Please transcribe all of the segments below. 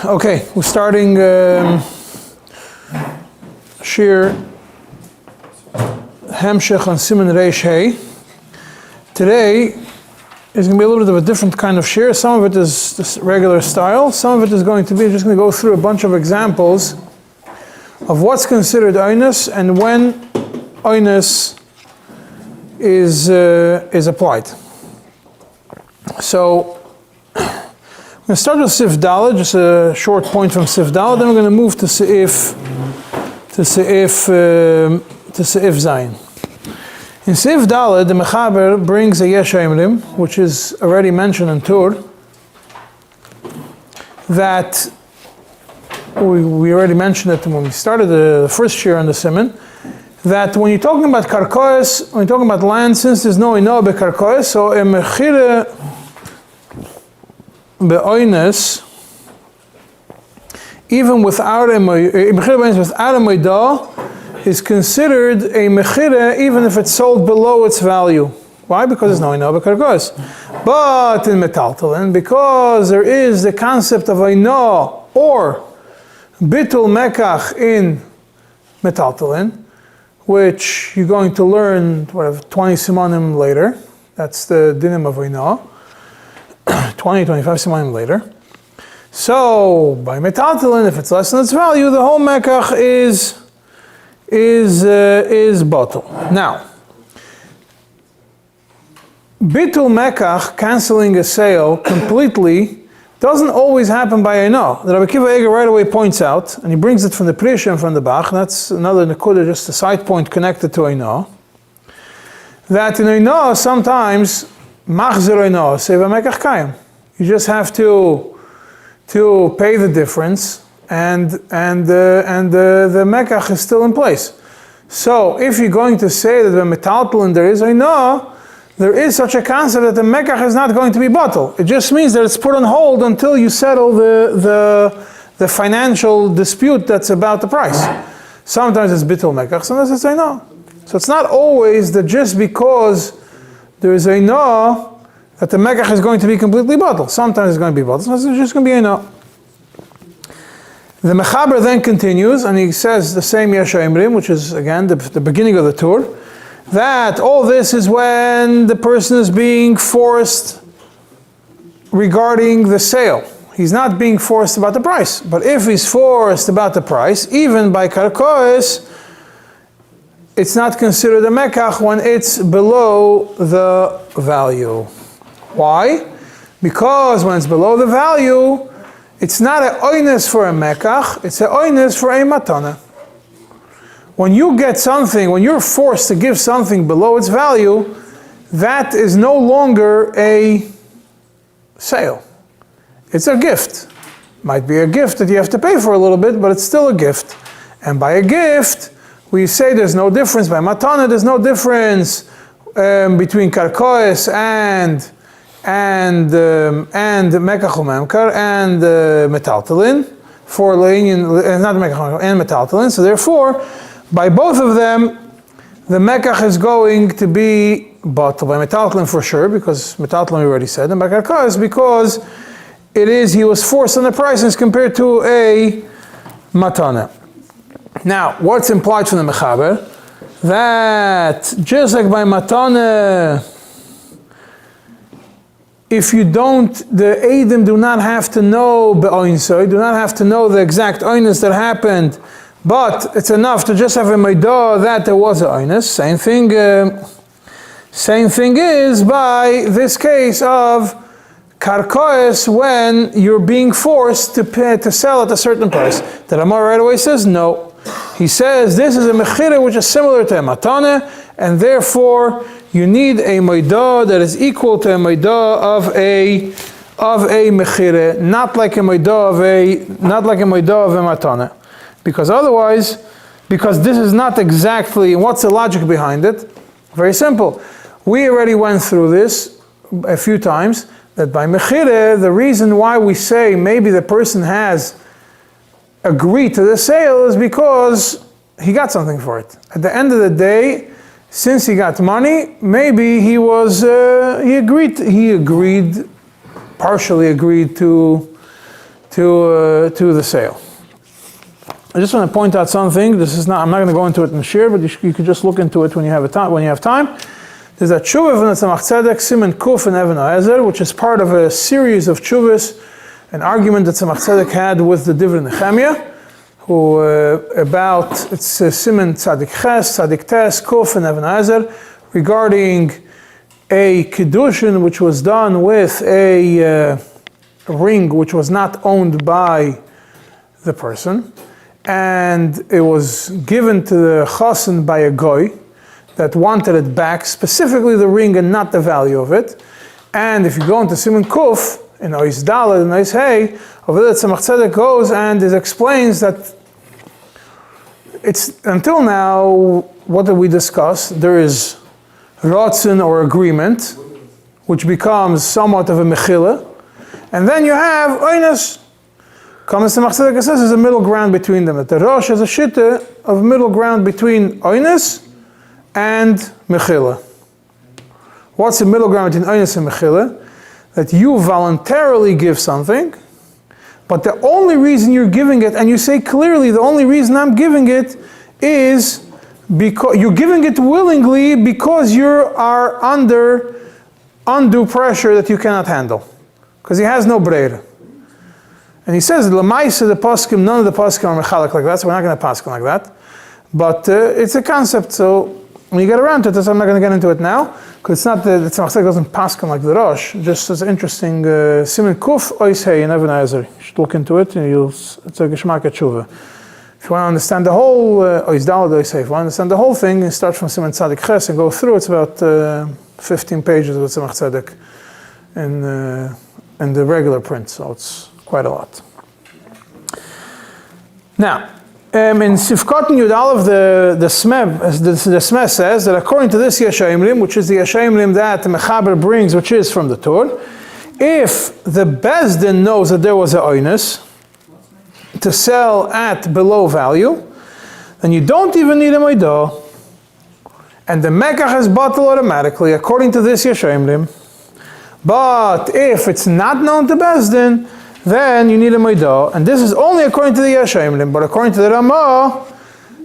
Okay, we're starting Shir Hemshech on Siman Reish Hey. Today is going to be a little bit of a different kind of shir. Some of it is this regular style. Some of it is going to be just going to go through a bunch of examples of what's considered oinus and when oinus is applied. So I'm going to start with Sif Daled, just a short point from Sif Daled, then we're going to move to Sa'if Zayin. In Sif Daled, the Mechaber brings a Yesh Eimrim, which is already mentioned in Tur, that we already mentioned it when we started the first shir on the Siman, that when you're talking about karkois, when you're talking about land, since there's no ino bekarkois, so a mechira be'oines, even without a moida, is considered a mechira even if it's sold below its value. Why? Because there's no ino bekarkois. But in metaltalin, because there is the concept of ino or bitul mekach in metaltalin, which you're going to learn 20 simanim later. That's the dinim of ino. 20-25 simanim later. So by metaltalin, if it's less than its value, the whole mekach is bottle. Now, bitul mekach, canceling a sale completely, doesn't always happen by ino. The Rabbi Kiva Eger right away points out, and he brings it from the Prisha and from the Bach, and that's another nekuda, just a side point connected to ino, that in ino sometimes machzir ino seva mekach kayim. You just have to pay the difference, and the mekach is still in place. So if you're going to say that when metaltalin there is ino, there is such a concept that the mekach is not going to be bottled. It just means that it's put on hold until you settle the financial dispute that's about the price. Sometimes it's bitul mekach, sometimes it's ino. So it's not always that just because there is ino that the mekach is going to be completely bottled. Sometimes it's going to be bottled, sometimes it's just going to be ino. The Mechaber then continues, and he says the same Yesh Eimrim, which is again the beginning of the Tur, that all this is when the person is being forced regarding the sale. He's not being forced about the price. But if he's forced about the price, even by karkois, it's not considered a mekach when it's below the value. Why? Because when it's below the value, it's not an oinus for a mekach, it's an oinus for a matana. When you get something, when you're forced to give something below its value, that is no longer a sale. It's a gift. Might be a gift that you have to pay for a little bit, but it's still a gift. And by a gift, we say there's no difference. By matana, there's no difference between karkois and mekach umemkar and metaltalin, for laying in, not mekach and metaltalin. So therefore, by both of them, the mekach is going to be bottled. By metaltalin for sure, because metaltalin we already said, and by karkois because he was forced on the price as compared to a matana. Now, what's implied from the Mechaber? That just like by matana, if you don't, the Eidim do not have to know be'oinso, do not have to know the exact oinus that happened, but it's enough to just have a maidah that there was an oinus. Same thing is by this case of karkois when you're being forced to sell at a certain price. The Ramah right away says no. He says this is a mechira which is similar to a matana, and therefore you need a maidah that is equal to a maidah of a mechira, not like a maidah of a matana. Because otherwise, because this is not exactly, what's the logic behind it? Very simple. We already went through this a few times, that by mechira, the reason why we say maybe the person has agreed to the sale is because he got something for it. At the end of the day, since he got money, maybe he agreed, partially agreed to to the sale. I just want to point out something. This is not. I'm not going to go into it in shir, but you could just look into it when you have time. There's a tshuva from the Tzemach Tzedek, Sim Kuf and Even Oezer, which is part of a series of tshuvas, an argument that Tzemach Tzedek had with the Divrei Nehemiah, who about it's Siman Tzadik Ches, Tzadik Tes, Kuf and Even Oezer, regarding a kiddushin which was done with a ring which was not owned by the person, and it was given to the choshen by a goy that wanted it back, specifically the ring and not the value of it. And if you go into Siman Kuf, in Ois Daled and Ois Hey, over there Tzemach Tzedek goes and it explains that it's, until now, what did we discuss? There is rotzen or agreement, which becomes somewhat of a mechila, and then you have oines. Comes to Tzemach Tzedek says there's a middle ground between them. That the Rosh has a shitta of middle ground between oines and mechila. What's the middle ground between oines and mechila? That you voluntarily give something, but the only reason you're giving it, and you say clearly, the only reason I'm giving it is because you're giving it willingly because you are under undue pressure that you cannot handle. Because he has no breira. And he says, L'maisa the poskim, none of the poskim are mechalek like that, so we're not going to poskim like that. But it's a concept, so when you get around to it, I'm not going to get into it now, because it's not the Tzemach Tzedek doesn't paskin like the Rosh, just as interesting, Siman Kuf, Ois Hey, and Even Oezer. You should look into it, and it's a Geshmak Tshuva. If you want to understand the whole, Ois Daled, Ois Hey, if you want to understand the whole thing, you start from Siman Tzadik Ches and go through, it's about 15 pages of Tzemach Tzedek in the regular print, so it's quite a lot. Now, in Sifkot Yud Aleph, the Smeh says that according to this Yeshayimrim, which is the Yeshayimrim that the Mechaber brings, which is from the Torah, if the Bezdin knows that there was a oinus to sell at below value, then you don't even need a moidah, and the Mekach is bottled automatically, according to this Yeshayimrim. But if it's not known to Bezdin, then you need a moidah, and this is only according to the Yeshayimrim, but according to the Ramah,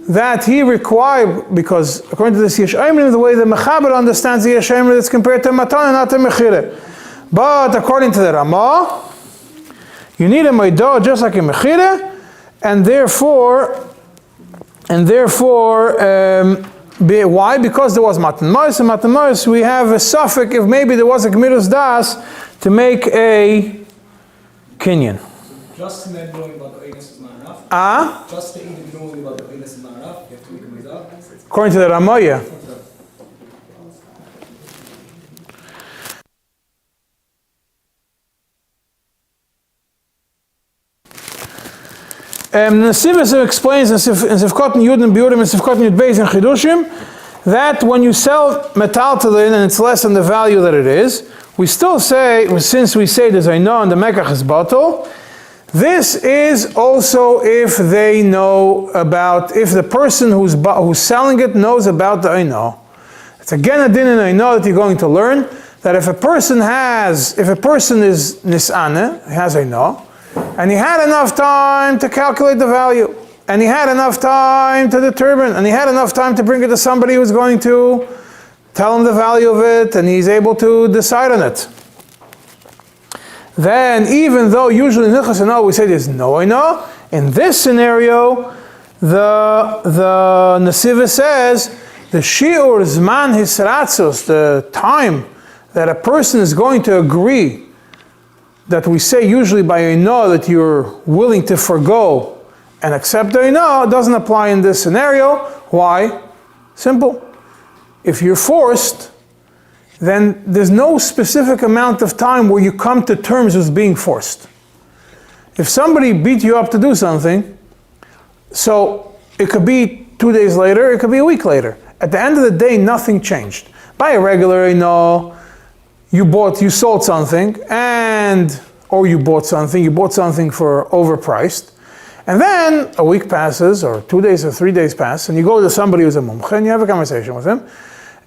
that he required, because according to this Yeshayimrim, the way the Mechaber understands the Yeshayimrim, it's compared to Matan and not to Mechira. But according to the Ramah, you need a moidah just like in Mechira, and therefore, why? Because there was Matan Mars, and Matan Mars, we have a suffix if maybe there was a Gmirus Das to make a Kinyan. Just knowing about the oinus is not enough. Just knowing about the oinus is not enough. You have to make a midah. According to the Ramah, Nesivus explains in Sifkot Yud and Biurim and Sifkot Yud Beis and Chidushim that when you sell metaltalin and it's less than the value that it is, we still say, since we say there's Eino and the Mekach is bottle, this is also if they know about, if the person who's selling it knows about the Eino. It's again a din in Eino that you're going to learn, that if a person is Nis'ane, has Eino, and he had enough time to calculate the value, and he had enough time to determine, and he had enough time to bring it to somebody who's going to tell him the value of it, and he's able to decide on it. Then, even though usually in Nichas and we say there's no Eino, in this scenario, the Nesiva says the Shiur Zman Hisratzus, the time that a person is going to agree, that we say usually by Eino that you're willing to forgo and accept the Eino, doesn't apply in this scenario. Why? Simple. If you're forced, then there's no specific amount of time where you come to terms with being forced. If somebody beat you up to do something, so it could be 2 days later, it could be a week later. At the end of the day, nothing changed. By a regular Eino, you sold something, or you bought something for overpriced, and then a week passes, or 2 days or 3 days pass, and you go to somebody who's a mumche, and you have a conversation with him,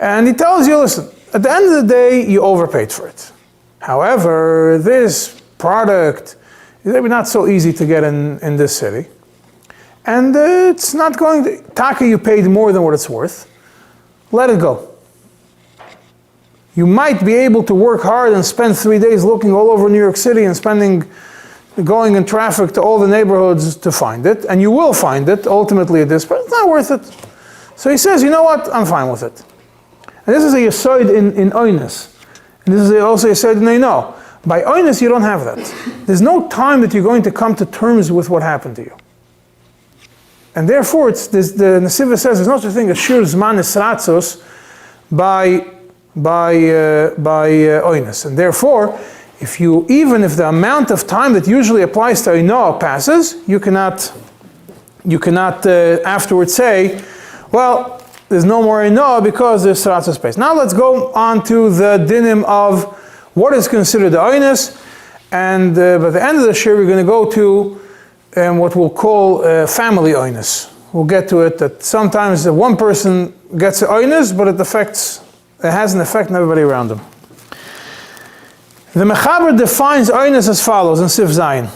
and he tells you, listen, at the end of the day, you overpaid for it. However, this product It's maybe not so easy to get in this city. And it's not going to, Taka, you paid more than what it's worth. Let it go. You might be able to work hard and spend 3 days looking all over New York City and going in traffic to all the neighborhoods to find it, and you will find it ultimately at this point. It's not worth it. So he says, you know what, I'm fine with it. And this is a yesod in oinus. And this is also a yesod in eino. By oinus, you don't have that. There's no time that you're going to come to terms with what happened to you. And therefore, the Nesiva says there's no such thing as shir zman esratzos by oinus. And therefore, even if the amount of time that usually applies to eino passes, you cannot afterwards say, well, there's no more eino because there's sratzos space. Now let's go on to the dinim of what is considered the oinus, and by the end of the shir we're going to go to what we'll call family oinus. We'll get to it that sometimes one person gets the oinus, but it has an effect on everybody around them. The Mechaber defines oinus as follows in Sif Zayin.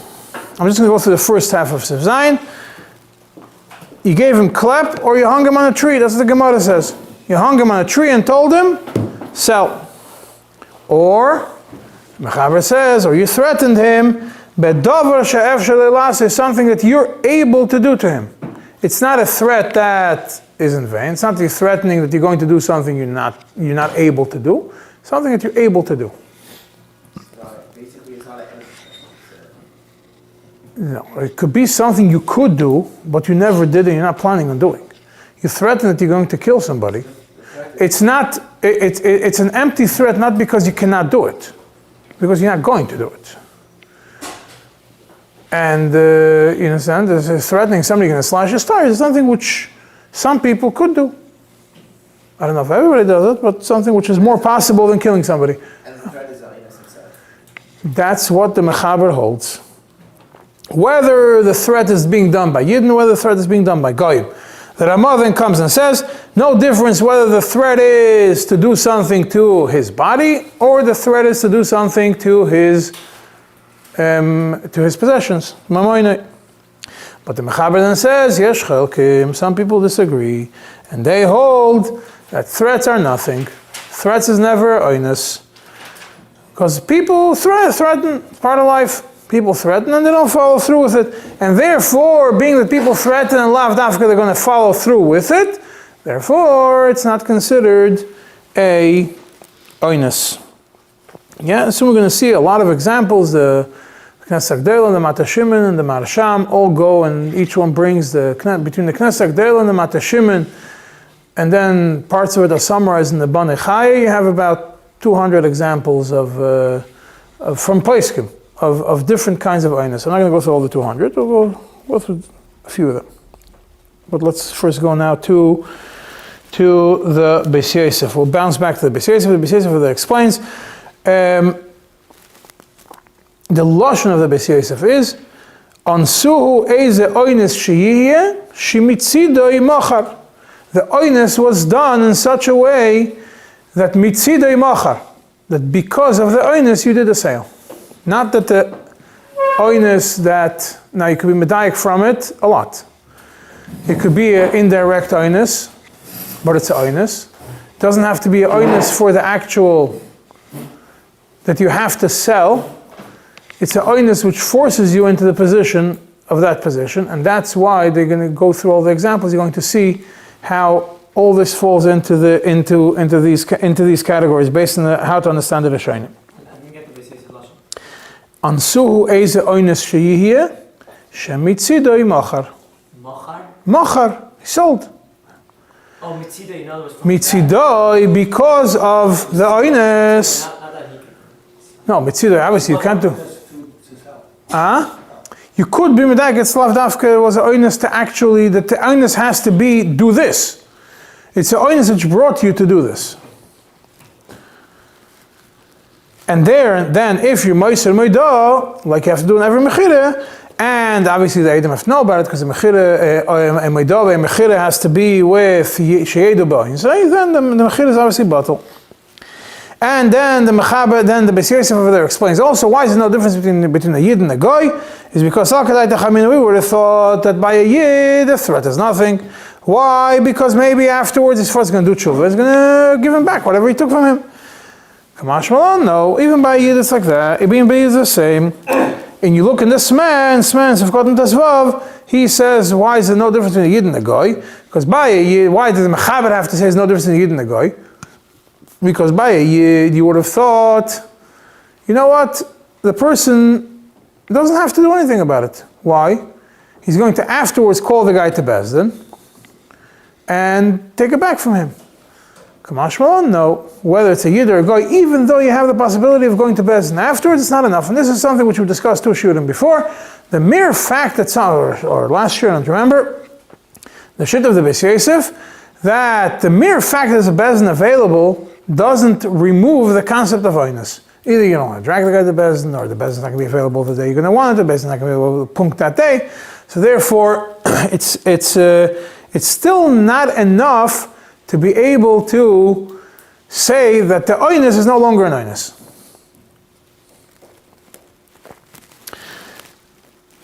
I'm just going to go through the first half of Sif Zayin. You gave him klep, or you hung him on a tree. That's what the Gemara says. You hung him on a tree and told him, sell. Or, Mechaber says, or you threatened him, bedover she'ef shelelas is something that you're able to do to him. It's not a threat that is in vain. It's not you threatening that you're going to do something you're not able to do. Something that you're able to do. Basically, it's not an No, it could be something you could do, but you never did and you're not planning on doing. You threaten that you're going to kill somebody. It's not. It's an empty threat, not because you cannot do it, because you're not going to do it. And you understand, threatening somebody going to slash his tires is something which some people could do. I don't know if everybody does it, but something which is more possible than killing somebody. And the threat is the oinus itself. That's what the Mechaber holds. Whether the threat is being done by Yidden, whether the threat is being done by Goyim. The Ramah then comes and says, no difference whether the threat is to do something to his body or the threat is to do something to his possessions. But the Mechaber then says, Yesh chelkim, some people disagree, and they hold that threats are nothing. Threats is never oinus. Because people threaten, it's part of life. People threaten and they don't follow through with it. And therefore, being that people threaten and lav dafka, they're going to follow through with it, therefore it's not considered a oinus. Yeah, so we're going to see a lot of examples. The Knesset Agdela and the Matashimin and the Marasham all go, and each one brings between the Knesset Agdela and the Matashimin, and then parts of it are summarized in the Banei Chai. You have about 200 examples from Poskim of different kinds of oinus. I'm not going to go through all the 200. We'll go through a few of them. But let's first go now to the Beis Yosef. We'll bounce back to the Beis Yosef. The Beis Yosef that explains. The lashon of the Beis Yosef is Ansuhu eize oinus sheyihye shemitzidoi machar. The oinus was done in such a way that mitzidoi machar, that because of the oinus you did a sale. Not that the oinus that, now you could be medayik from it a lot. It could be an indirect oinus, but it's an oinus. It doesn't have to be an oinus for the actual, that you have to sell. It's an oinus which forces you into the position of that position, and that's why they're going to go through all the examples. You're going to see how all this falls into these categories based on how to understand the Rishonim. Ansuhu eize oinus sheyihye shemitzidoi machar. Machar, he sold. Oh, mitzidoi, in other words. Mitzidoi, because of the oinus. No, mitzidoi, obviously you can't do. You could be medayik at slav dafka was an oinus to actually, that the oinus has to be, do this. It's an oinus which brought you to do this. And then if you're moiser moidah, like you have to do in every mechira, and obviously the Eidim have to know about it because the mechira, moidah, mechira has to be with sheyedu ba'in. So then the mechira is obviously batal. And then the Mechaber, then the Beis Yosef over there explains also why is there no difference between a Yid and a Goy, is because we would have thought that by a Yid the threat is nothing. Why? Because maybe afterwards he's first going to do tshuva, he's going to give him back whatever he took from him. Kamash Malon, no, even by a Yid it's like that, even by a Yid is the same. And you look in this man, Sefkotan Tasvav, he says, why is there no difference between a Yid and a Goy? Because by a Yid, why does the Mechaber have to say there's no difference between a Yid and a Goy? Because by a Yid, you would have thought, you know what, the person doesn't have to do anything about it. Why? He's going to afterwards call the guy to Bezdin and take it back from him. Kamash Malon, no. Whether it's a Yid or a Goy, even though you have the possibility of going to Bezdin afterwards, it's not enough. And this is something which we discussed 2 shurim before. The mere fact that or last year, I don't remember, the shit of the Beis Yosef, that the mere fact that there's a Bezdin available doesn't remove the concept of oinus. Either you don't want to drag the guy to Bezdin, or the Bezdin's not going to be available the day you're going to want it, the Bezdin's not going to be able to punk that day. So therefore, it's still not enough to be able to say that the oinus is no longer an oinus.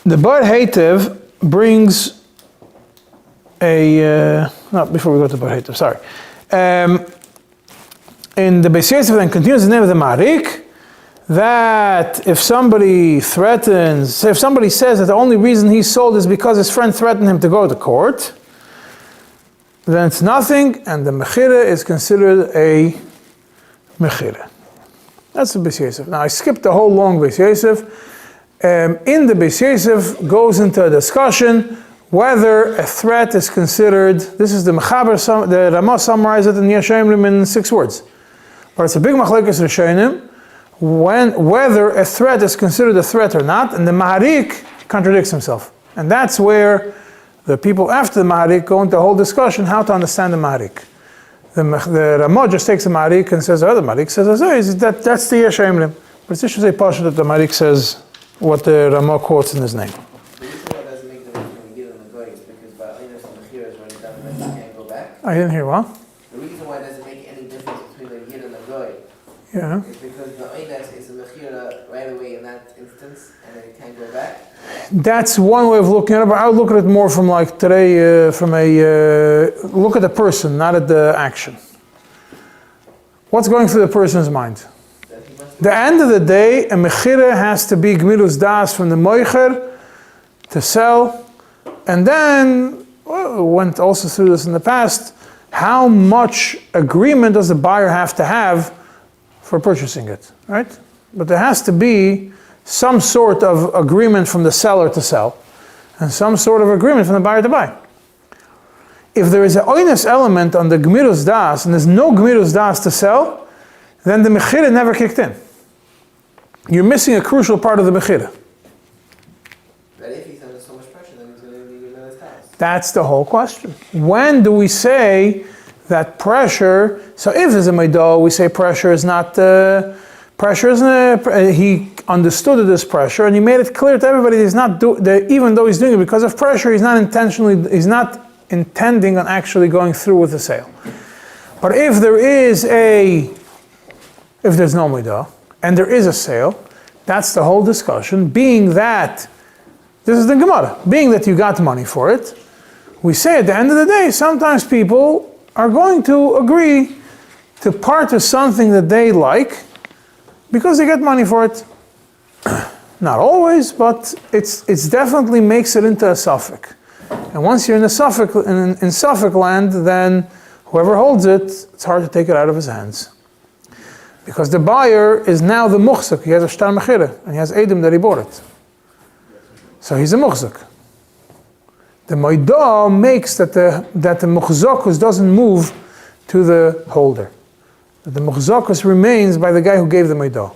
The Bar Heitev brings before we go to Bar Heitev, sorry. In the Beis Yosef then continues the name of the Marik, that if somebody threatens, if somebody says that the only reason he sold is because his friend threatened him to go to court, then it's nothing, and the Mechira is considered a Mechira. That's the Beis Yosef. Now I skipped the whole long Beis Yosef. In the Beis Yosef goes into a discussion whether a threat is considered, this is the Mechaber, the Ramah summarized it in Yeshayimrim in 6 words. But it's a big machlekes Rishonim, whether a threat is considered a threat or not, and the Maharik contradicts himself. And that's where the people after the Maharik go into a whole discussion how to understand the Maharik. The Ramah just takes the Maharik and says, the Maharik says, that's the Yeshayimrim. But it's just a portion that the Maharik says what the Ramah quotes in his name. I didn't hear what? The reason why it doesn't make any difference between the Yid and the Goy is because the Oynes is a Mechira right away in that instance, and then it can't go back. That's one way of looking at it, but I would look at it more from like today, from a look at the person, not at the action. What's going through the person's mind? The end of the day, a Mechira has to be Gmilus Das from the Moicher to sell, and then, went also through this in the past, how much agreement does the buyer have to have for purchasing it, right? But there has to be some sort of agreement from the seller to sell, and some sort of agreement from the buyer to buy. If there is an oinus element on the Gmirus Das, and there's no Gmirus Das to sell, then the Mechira never kicked in. You're missing a crucial part of the Mechira. But if he's under so much pressure, then he's going to leave his house. That's the whole question. When do we say that pressure, so if there's a Meidah, we say pressure is not, he understood it as pressure, and he made it clear to everybody he's not even though he's doing it because of pressure, he's not intending on actually going through with the sale. But if there's no Meidah, and there is a sale, that's the whole discussion, being that, this is the Gemara, being that you got money for it, we say at the end of the day, sometimes people are going to agree to part with something that they like because they get money for it. Not always, but it's definitely makes it into a suffix. And once you're in the suffix, in suffix land, then whoever holds it, it's hard to take it out of his hands. Because the buyer is now the muhsik, he has a shtar mechira, and he has edim that he bought it. So he's a muhsik. The Meidah makes that the muhzakus doesn't move to the holder. That the muhzakus remains by the guy who gave the Meidah.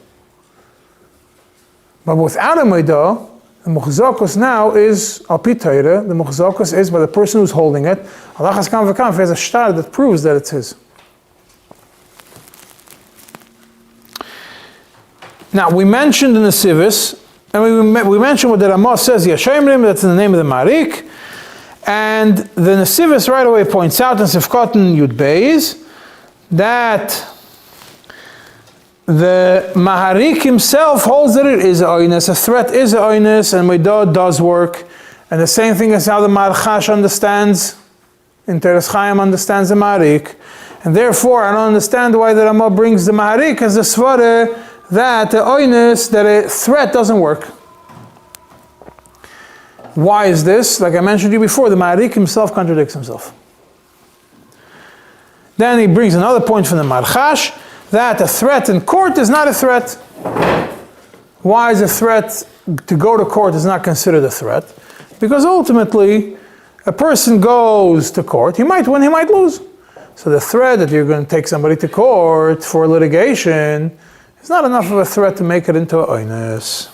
But without a Meidah, the muhzakus now is al pi Torah, the muhzakus is by the person who's holding it. Allah has come v'kam, he has a shtar that proves that it's his. Now, we mentioned in the Sivis, and we mentioned what the Ramah says, Yashayimrim, that's in the name of the Marik, and the Nesivis right away points out in Sifkotan Yud Beis that the Maharik himself holds that it is a oinus, a threat is a oinus, and Meidot does work. And the same thing is how the Marchash understands, in Teres Chaim understands the Maharik. And therefore, I don't understand why the Ramah brings the Maharik as the Svara that the oinus, that a threat doesn't work. Why is this? Like I mentioned to you before, the Maharik himself contradicts himself. Then he brings another point from the Marchash, that a threat in court is not a threat. Why is a threat to go to court is not considered a threat? Because ultimately, a person goes to court, he might win, he might lose. So the threat that you're going to take somebody to court for litigation is not enough of a threat to make it into a oinus.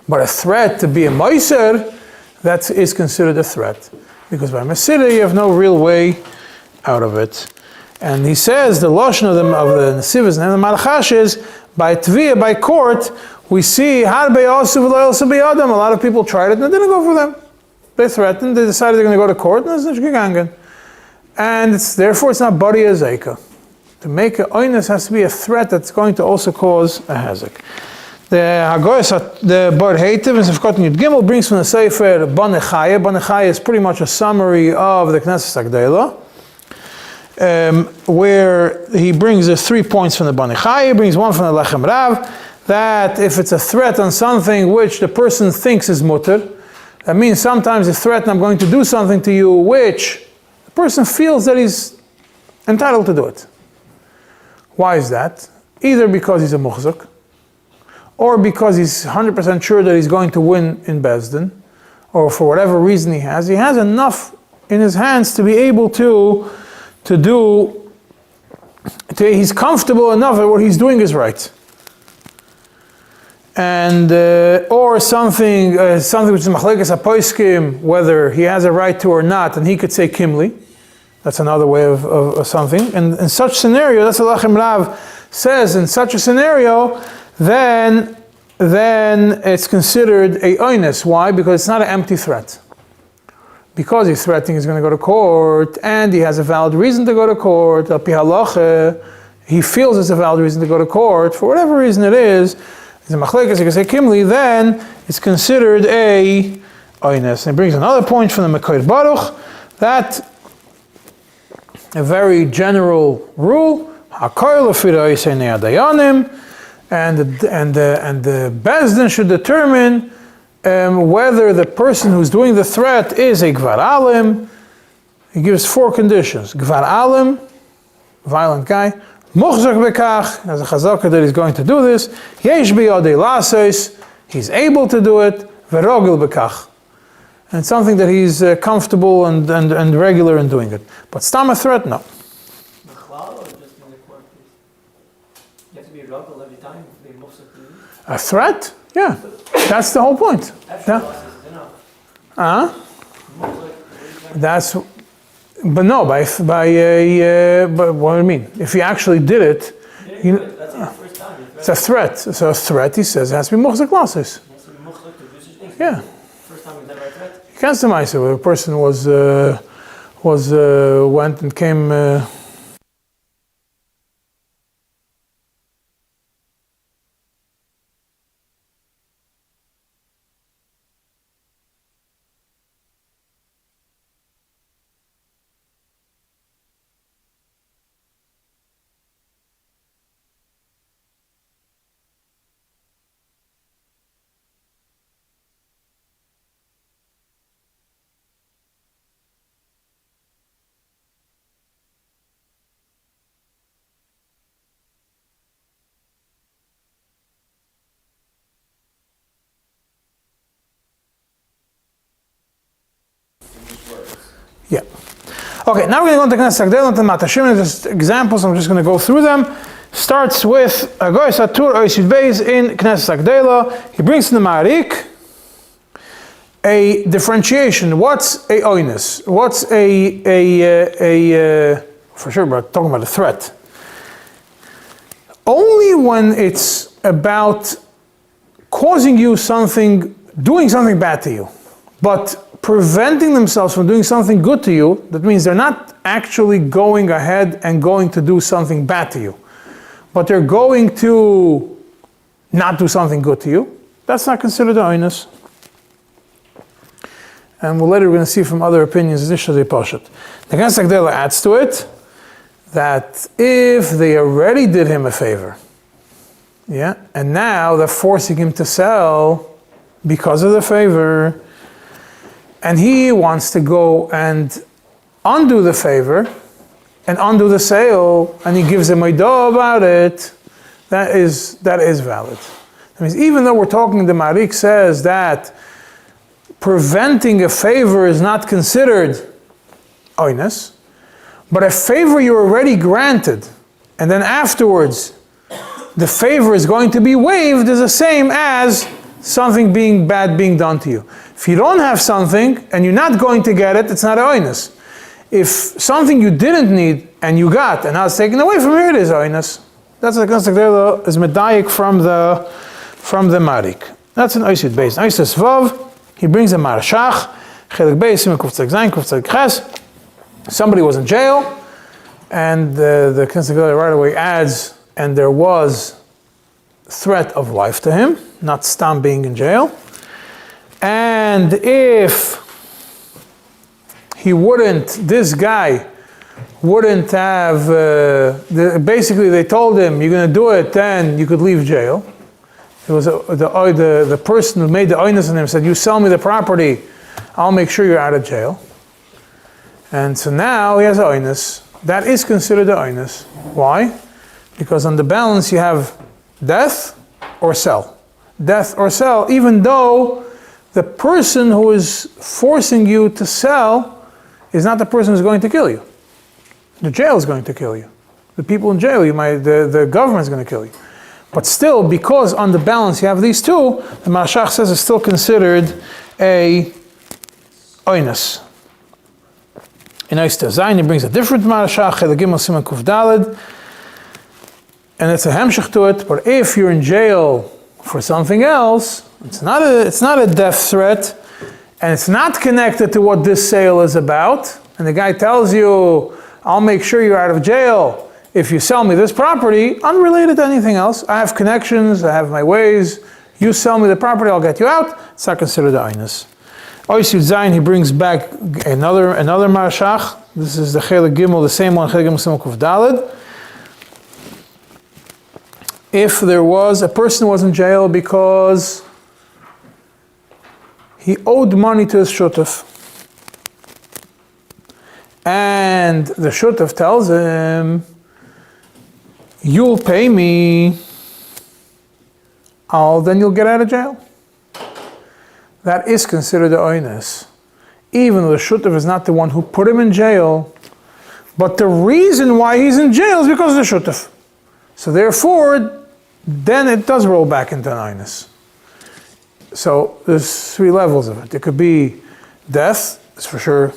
But a threat to be a meiser, that is considered a threat. Because by mesira you have no real way out of it. And he says the lashon of the nesivos and the Marchash is by tviyah, by court, we see harbe asu v'lo yelsu b'yadam. A lot of people tried it and it didn't go for them. They threatened, they decided they're going to go to court, and it's nicht gegangen. And therefore it's not bari azeka. To make an oinus has to be a threat that's going to also cause a hazak. The Hagoyas, the Bar Heitiv, and Sefkot Yud Gimel brings from the Sefer Banechaya. Banechaya is pretty much a summary of the Knesset Agdela, where he brings the 3 points from the Banechaya. He brings one from the Lechem Rav, that if it's a threat on something which the person thinks is mutter, that means sometimes a threat, I'm going to do something to you, which the person feels that he's entitled to do it. Why is that? Either because he's a muhzak, or because he's 100% sure that he's going to win in Bezdin, or for whatever reason he has enough in his hands to be able he's comfortable enough that what he's doing is right. And, or something which is machlekes hapoiskim, whether he has a right to or not, and he could say kimli. That's another way of something. And in such scenario, that's what Lachem Rav says, in such a scenario, then it's considered a oinus. Why? Because it's not an empty threat. Because he's threatening he's going to go to court, and he has a valid reason to go to court, al pi halacha, he feels it's a valid reason to go to court, for whatever reason it is, it's a machlekes, you can say kimli, then it's considered a oinus. And he brings another point from the Mekoir Baruch, that a very general rule, hakol lefiroi seinei adayanim, and the Bezdin should determine whether the person who's doing the threat is a Gvar Alim. He gives 4 conditions. Gvar Alim, violent guy. Muchzak bekach, has a chazaka that he's going to do this. Yesh biyadei lasos, he's able to do it. Verogel bekach, and something that he's comfortable and regular in doing it. But stam a threat, no. A threat? Yeah, that's the whole point. Yeah. That's, but no, by but what do you mean? If he actually did it, it's a threat. So a threat, he says, it has to be muchzak lasos. Yeah. You can't surmise it. Where a person went and came. Yeah. Okay, now we're going to go into Knesset Agdela and Matashim. There's examples, I'm just going to go through them. Starts with Agoy Satur Oisid Beis in Knesset Agdela. He brings in the Ma'arik a differentiation. What's a oinus? What's for sure, but talking about a threat. Only when it's about causing you something, doing something bad to you, but preventing themselves from doing something good to you, that means they're not actually going ahead and going to do something bad to you. but they're going to not do something good to you, that's not considered a oinus. And later we're going to see from other opinions, initially Pashat. The Knesset Agdela adds to it that if they already did him a favor, yeah, and now they're forcing him to sell because of the favor, and he wants to go and undo the favor and undo the sale, and he gives him a do about it, that is valid. That means even though we're talking, the Marik says that preventing a favor is not considered oinus, but a favor you already granted, and then afterwards the favor is going to be waived, is the same as something being bad being done to you. If you don't have something and you're not going to get it, it's not oinus. If something you didn't need and you got and now it's taken away from you, it is oinus. That's the concept there is medayik from the Marik. That's an oisid base. Oisis vav. He brings a marashach. Chelik beis siman kuf tzaddik zayin kuf tzaddik ches. Somebody was in jail, and the concept right away adds, and there was threat of life to him, not stam being in jail. And if he wouldn't, this guy wouldn't have, basically they told him, you're going to do it, then you could leave jail. It was the person who made the oinus on him said, you sell me the property, I'll make sure you're out of jail. And so now he has oinus. That is considered the oinus. Why? Because on the balance you have death or sell. Death or sell, even though the person who is forcing you to sell is not the person who's going to kill you. The jail is going to kill you. The people in jail, the government is going to kill you. But still, because on the balance you have these two, the Mashach says it's still considered a oinus. In Oista Zayin, he brings a different Mashach, Chelik Gimel Siman Kuf Daled, and it's a hemshech to it. But if you're in jail for something else, it's not a death threat, and it's not connected to what this sale is about, and the guy tells you, I'll make sure you're out of jail if you sell me this property, unrelated to anything else. I have connections, I have my ways, you sell me the property, I'll get you out, it's not considered a oinus. Ois Yud Zayin, he brings back another marashach. This is the Chelik Gimel, the same one, Chelik Gimel Siman Kuf Daled. If there was, a person was in jail because he owed money to his shutaf, and the shutaf tells him, you'll pay me, then you'll get out of jail. That is considered the oinus. Even though the shutaf is not the one who put him in jail, but the reason why he's in jail is because of the shutaf. So therefore, then it does roll back into an oinus. So there's three levels of it. It could be death, it's for sure,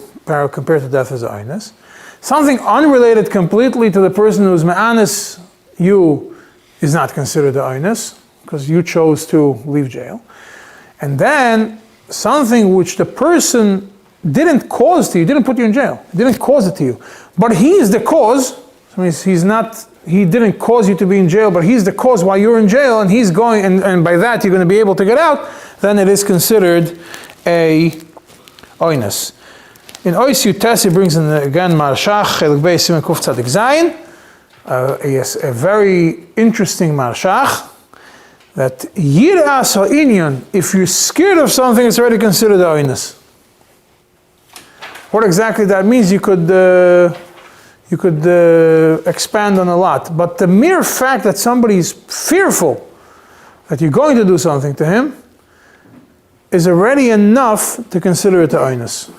compared to death as an oinus. Something unrelated completely to the person who's ma'anis you is not considered the oinus, because you chose to leave jail. And then something which the person didn't cause to you, didn't put you in jail, didn't cause it to you, but he is the cause. So he didn't cause you to be in jail, but he's the cause why you're in jail, and he's going, and by that you're going to be able to get out, then it is considered a oinus. In Ois Yutes, he brings in again Marashach, Chelik Beis Siman Kuf Tzaddik Zayin, a very interesting Marashach, that Yir'as ha'inyan, if you're scared of something, it's already considered a oinus. What exactly that means, you could expand on a lot. But the mere fact that somebody is fearful that you're going to do something to him is already enough to consider it a oinus.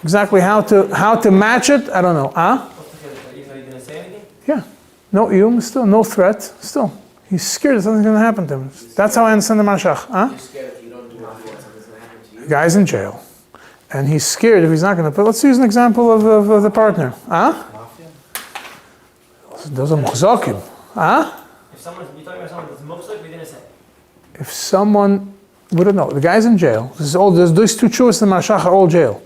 Exactly how to match it, I don't know. Even though you didn't say anything? Yeah. No iyum, still, no threat, still. He's scared that something's going to happen to him. That's how I understand the Mashach. You're scared if you don't do what you want, something's going to happen to you. The guy's in jail. And he's scared if he's not going to put. Let's use an example of the partner. Those are muhzakim. If someone's, you're talking about someone that's muhzak, we didn't say. If someone, we don't know, the guy's in jail. These two chuvas in the Mashach are all jail.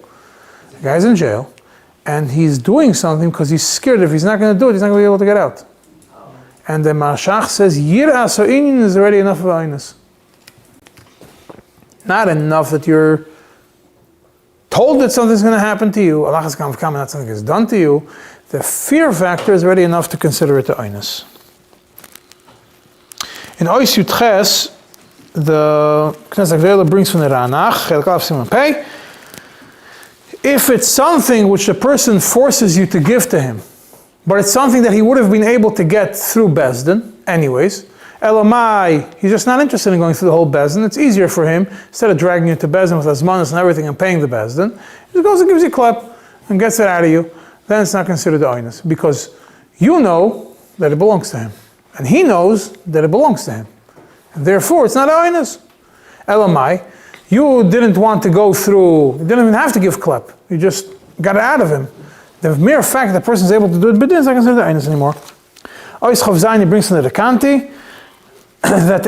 The guy's in jail, and he's doing something because he's scared if he's not going to do it, he's not going to be able to get out. And the Mashach says, Yiras ha'inyan is already enough of aynus. Not enough that you're told that something's going to happen to you, Allah has come, that something is done to you. The fear factor is already enough to consider it the aynus. In Ois Yutches, the Knesset Gdela brings from the Ranach, סימן Pei, if it's something which the person forces you to give to him, but it's something that he would have been able to get through Bezdin, anyways, Elamai, he's just not interested in going through the whole Bezdin. It's easier for him, instead of dragging you to Bezdin with Azmanis and everything and paying the Bezdin, he just goes and gives you a clap and gets it out of you. Then it's not considered the aynus, because you know that it belongs to him, and he knows that it belongs to him, and therefore it's not aynus. Elamai, you didn't want to go through, you didn't even have to give klep, you just got it out of him. The mere fact that the person is able to do it, but it's not considered the aynus anymore. Ois Chav Zayin brings from the Rekanti that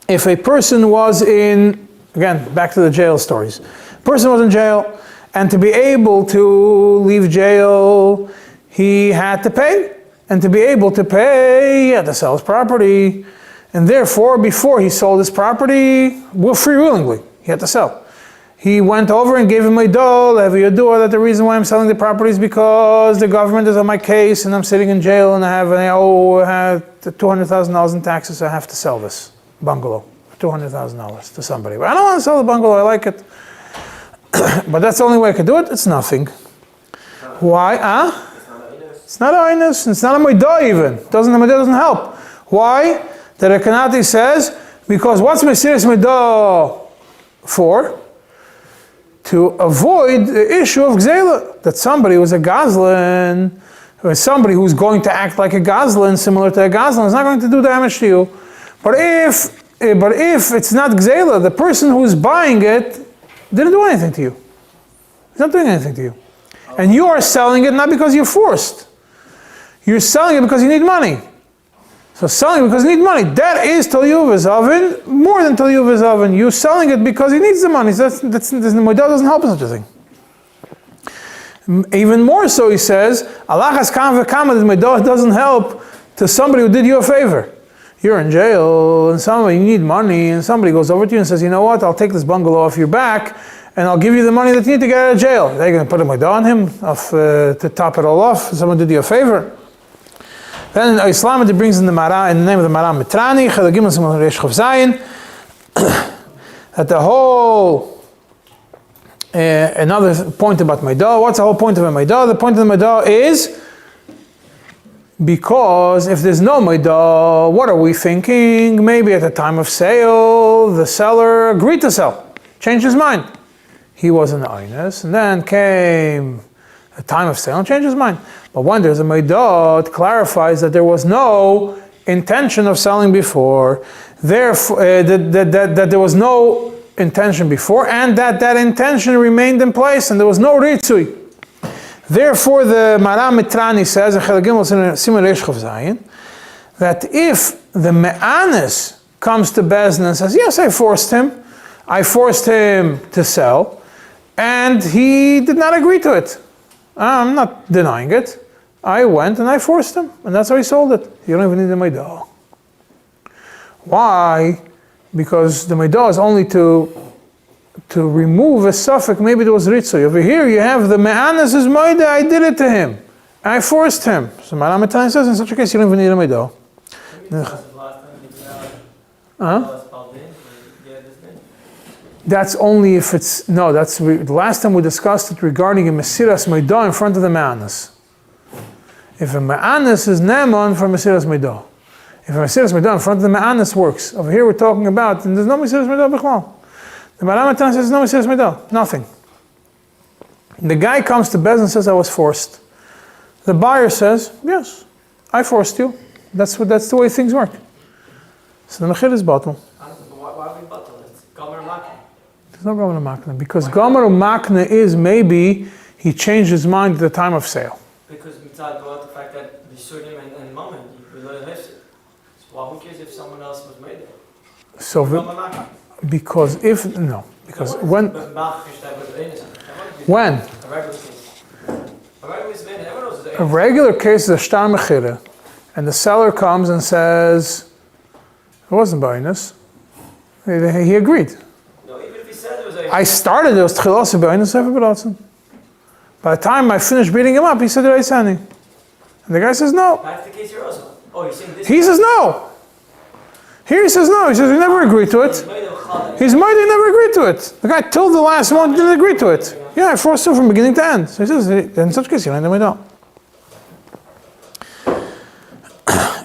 if a person was in, again, back to the jail stories, person was in jail, and to be able to leave jail, he had to pay. And to be able to pay, he had to sell his property. And therefore, before he sold his property, free willingly, he had to sell. He went over and gave him a doll, that the reason why I'm selling the property is because the government is on my case and I'm sitting in jail and I owe $200,000 in taxes, so I have to sell this bungalow for $200,000 to somebody. But I don't want to sell the bungalow, I like it. But that's the only way I could do it, it's nothing. Why? It's not aynus, it's not a meidah even. The meidah doesn't help. Why? The Rekanati says, because what's Mesiras Meidah for? To avoid the issue of Gzela. That somebody who's a Gazlan, or somebody who's going to act like a Gazlan, similar to a Gazlan, is not going to do damage to you. But if it's not Gzela, the person who's buying it didn't do anything to you. He's not doing anything to you. And you are selling it not because you're forced. You're selling it because you need money. So selling it because you need money, that is Taliyuv Ezaven, more than Taliyuv Ezaven. You're selling it because he needs the money. The Meidah doesn't help in such a thing. Even more so, he says, Allah has come v'kama, the Meidah doesn't help to somebody who did you a favor. You're in jail, and somebody, you need money, and somebody goes over to you and says, you know what, I'll take this bungalow off your back, and I'll give you the money that you need to get out of jail. They're going to put a Meidah on him to top it all off. Someone did you a favor. Then Islam brings in the Mara, in the name of the Mara Mitrani, that the whole, another point about Meidah. What's the whole point of a Meidah? The point of the Meidah is, because if there's no Meidah, what are we thinking? Maybe at the time of sale, the seller agreed to sell, changed his mind. He was in the aynus, and then came the time of sale and changed his mind. But when there's a Meidah, it clarifies that there was no intention of selling before, therefore, that there was no intention before, and that intention remained in place, and there was no ritzui. Therefore, the Mara Mitrani says, that if the Me'anis comes to Bezdin and says, yes, I forced him to sell, and he did not agree to it. I'm not denying it. I went and I forced him, and that's how he sold it. You don't even need the Meidah. Why? Because the Meidah is only to remove a suffix. Maybe there was ritzui. Over here you have the Me'anis is Meidah, I did it to him. I forced him. So Maram Mitan says, in such a case you don't even need a Meidah. That's only if it's, no, that's, the last time we discussed it regarding a Mesiras Meidah in front of the Me'anis. If a Me'anis is Neman for Mesiras Meidah. If a Mesiras Meidah in front of the Me'anis works. Over here we're talking about, and there's no Mesiras Meidah B'chlal. The Maram says there's no Mesiras Meidah, nothing. The guy comes to Bezdin and says, I was forced. The buyer says, yes, I forced you. That's the way things work. So the Mechir is batal. Why are we batal? It's Gomer Makna. There's no Gomer Makna, because Gomer Makna is maybe he changed his mind at the time of sale. Because mitzad brought the fact that we sued him and moment, we let it So who cares if someone else was made it? So because when A regular case is a shtar mechira, and the seller comes and says, it wasn't Baunus. He agreed. No, even if he said it was a... I started, it was Tchilas Baunus Efer B'Ratzon. By the time I finished beating him up, he said, Reisani. And the guy says, no. That's the case you're also. Oh, you're saying this... He says, no. Here he says, no. He says, he never agreed to it. He's mighty, he never agreed to it. The guy till the last moment didn't agree to it. Yeah, I forced him from beginning to end. So he says, in such case, you don't know.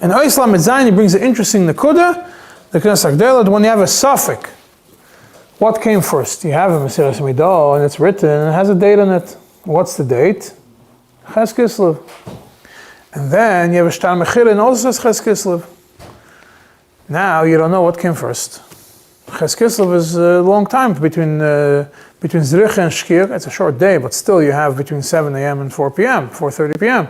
In Islam Zayin, he brings an interesting nekuda. The Knesset Agdela, when you have a suffix, what came first? You have a Mesiras Midah, and it's written, and it has a date on it. What's the date? Ches Kislev. And then you have a Shtar Mechira, and also says Ches Kislev. Now you don't know what came first. Ches Kislev is a long time between Zrich and Shkir. It's a short day, but still you have between 7 a.m. and 4 p.m., 4:30 p.m.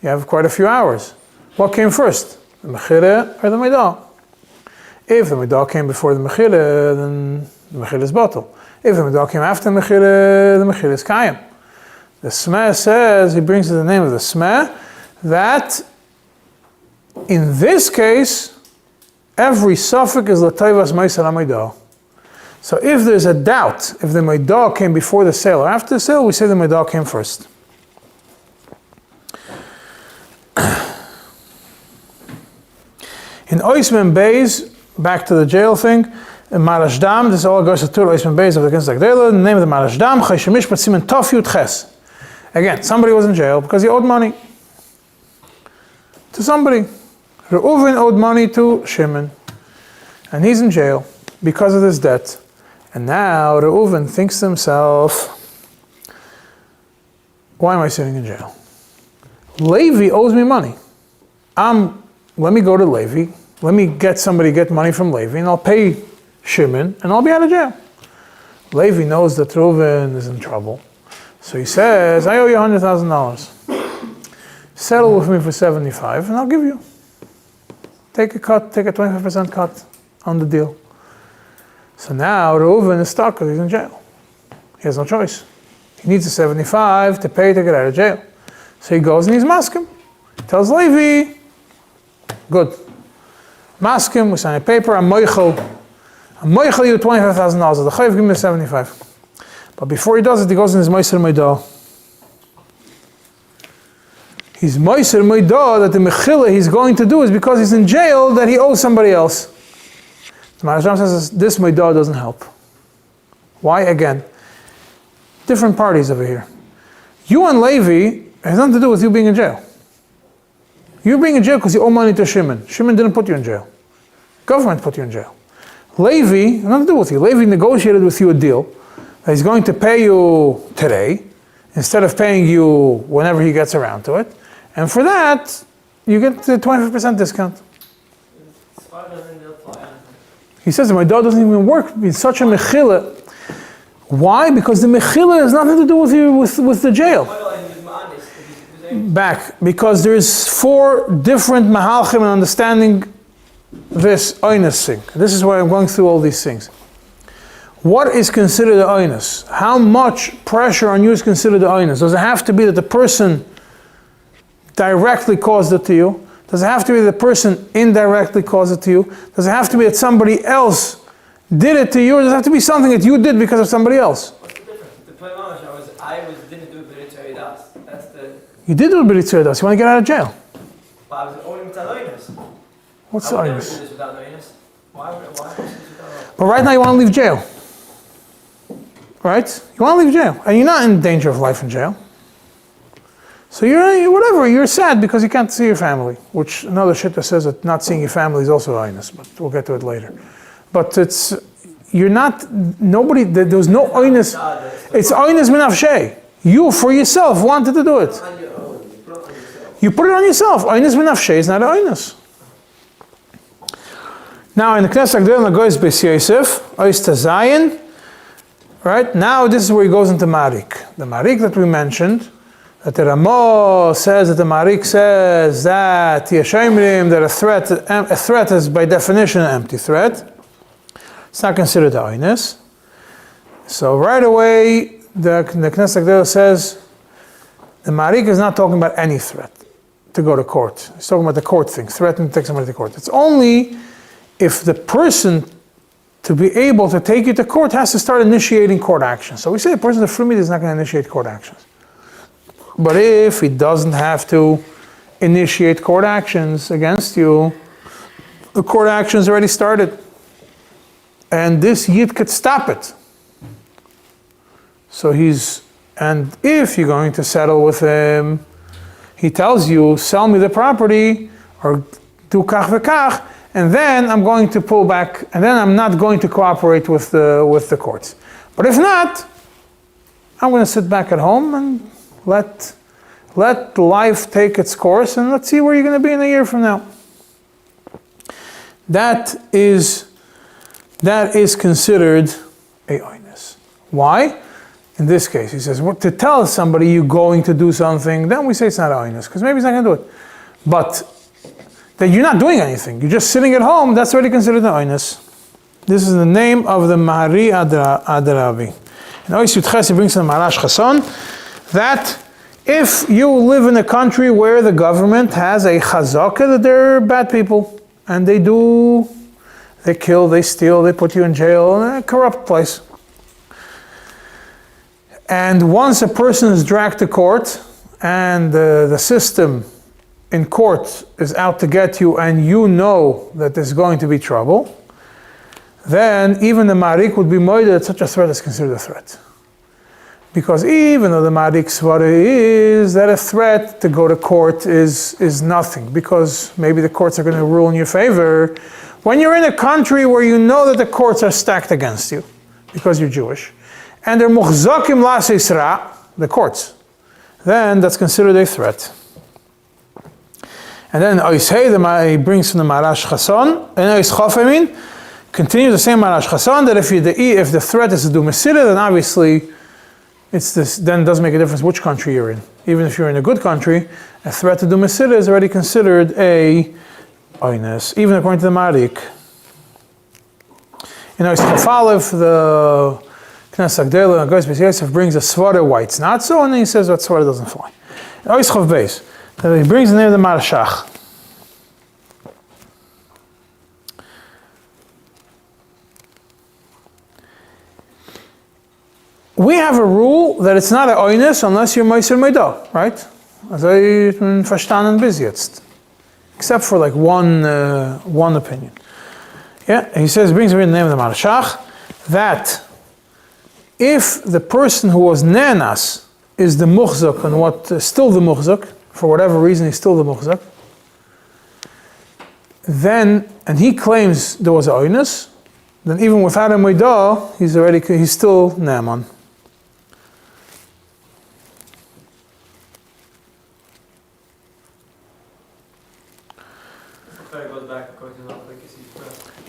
You have quite a few hours. What came first? The Mechira or the Midah? If the Midah came before the Mechira, then the Mechira is Batal. If the Midah came after the Mechira is Kayim. The Smeh says, he brings the name of the Smeh, that in this case, every suffix is L'Tayvas Meisar HaMidah. So if there's a doubt, if the Midah came before the sale or after the sale, we say the Midah came first. In Oisman Beis, back to the jail thing, in Marashdam, this all goes to Oisman Beis of the Knesset Agdela, the name of the Marashdam, Choshen Mishpat Siman Tov Yud Ches. Again, somebody was in jail because he owed money to somebody. Reuven owed money to Shimon, and he's in jail because of this debt. And now Reuven thinks to himself, why am I sitting in jail? Levi owes me money. Let me go to Levi. Let me get money from Levi, and I'll pay Shimon, and I'll be out of jail. Levi knows that Reuven is in trouble. So he says, I owe you $100,000. Settle with me for 75, and I'll give you. Take a 25% cut on the deal. So now Reuven is stuck because he's in jail. He has no choice. He needs a 75 to pay to get out of jail. So he goes and he's maskim. He tells Levi, good. Maskim, we sign a paper, I'm moichel you $25,000. The chayiv, give me 75. But before he does it, he goes in his Meiser Meidah. His Meiser Meidah that the mechila he's going to do is because he's in jail that he owes somebody else. The Maharasham says this Meidah doesn't help. Why? Again, different parties over here. You and Levi has nothing to do with you being in jail. You're being in jail because you owe money to Shimon. Shimon didn't put you in jail. Government put you in jail. Levi has nothing to do with you. Levi negotiated with you a deal that he's going to pay you today instead of paying you whenever he gets around to it. And for that, you get the 25% discount. He says, my dog doesn't even work. It's such a mechila. Why? Because the mechila has nothing to do with you with the jail. Back, because there's 4 different mahalchim in understanding this oinus thing. This is why I'm going through all these things. What is considered the oinus? How much pressure on you is considered the oinus? Does it have to be that the person directly caused it to you? Does it have to be the person indirectly caused it to you? Does it have to be that somebody else did it to you? Or does it have to be something that you did because of somebody else? What's the difference? The point I didn't do it b'ritzei das. That's the... You did do it b'ritzei das. You want to get out of jail. But I was only without oinus. What's the I would never oinus? do this without oinus. Why would I do this without But right now you want to leave jail. Right? You want to leave jail. And you're not in danger of life in jail. So you're sad because you can't see your family, which another shitta says that not seeing your family is also oinus, but we'll get to it later. But there's no oinus, it's oinus minafshei. You, for yourself, wanted to do it. You put it on yourself. Oinus minafshei is not oinus. Now in the Knesset Agdela goes Beis Yosef, Ois Tazayin, right? Now this is where he goes into Marik. The Marik that we mentioned, that the Ramah says that the Marik says that Yeshayimrim, that a threat is by definition an empty threat. It's not considered oinus. So right away, the Knesset Agdela says, The Ma'arik is not talking about any threat to go to court. He's talking about the court thing, threatening to take somebody to court. It's only if the person to be able to take you to court has to start initiating court action. So we say a person of free is not going to initiate court actions. But if he doesn't have to initiate court actions against you, the court actions already started. And this Yid could stop it. So and if you're going to settle with him, he tells you, sell me the property, or do kach v'kach, and then I'm going to pull back, and then I'm not going to cooperate with the courts. But if not, I'm going to sit back at home and let life take its course, and let's see where you're going to be in a year from now. That is considered a oinus. Why? In this case, he says, to tell somebody you're going to do something, then we say it's not oinus, because maybe he's not going to do it. But that you're not doing anything, you're just sitting at home, that's already considered an oinus. This is the name of the Mahari Adaravi. And Ois Yudches, he brings to the Maharash Choshen that if you live in a country where the government has a chazaka that they're bad people, and they kill, they steal, they put you in jail, a corrupt place. And once a person is dragged to court, and the system in court is out to get you, and you know that there's going to be trouble, then even the Ma'arik would be moed that such a threat is considered a threat. Because even though the Ma'arik Svara is that a threat to go to court is nothing, because maybe the courts are going to rule in your favor, when you're in a country where you know that the courts are stacked against you, because you're Jewish, and they're muchzakim la'asei ra, the courts, then that's considered a threat. And then he brings from the Maharash Choshen, and Ois continues the same Maharash Choshen, that if the threat is to do Mesirah, then obviously then it doesn't make a difference which country you're in. Even if you're in a good country, a threat to do Mesirah is already considered a oinus, even according to the Ma'arik. In Ois Chafalev, the Knesset Agdela, Gois Beis Yosef brings a svara why it's not so, and then he says that svara doesn't fly. In Ois Chav Beis, he brings the name of the Marashach. We have a rule that it's not an oinus unless you're Meiser Meidah, right? As I verstanden bis jetzt. Except for like one opinion. Yeah, he says, brings me the name of the Marashach, that if the person who was nenas is the muchzak and still the muchzak, for whatever reason he's still the muchzak, then, and he claims there was a oinus, then even without a meidah, he's still ne'aman.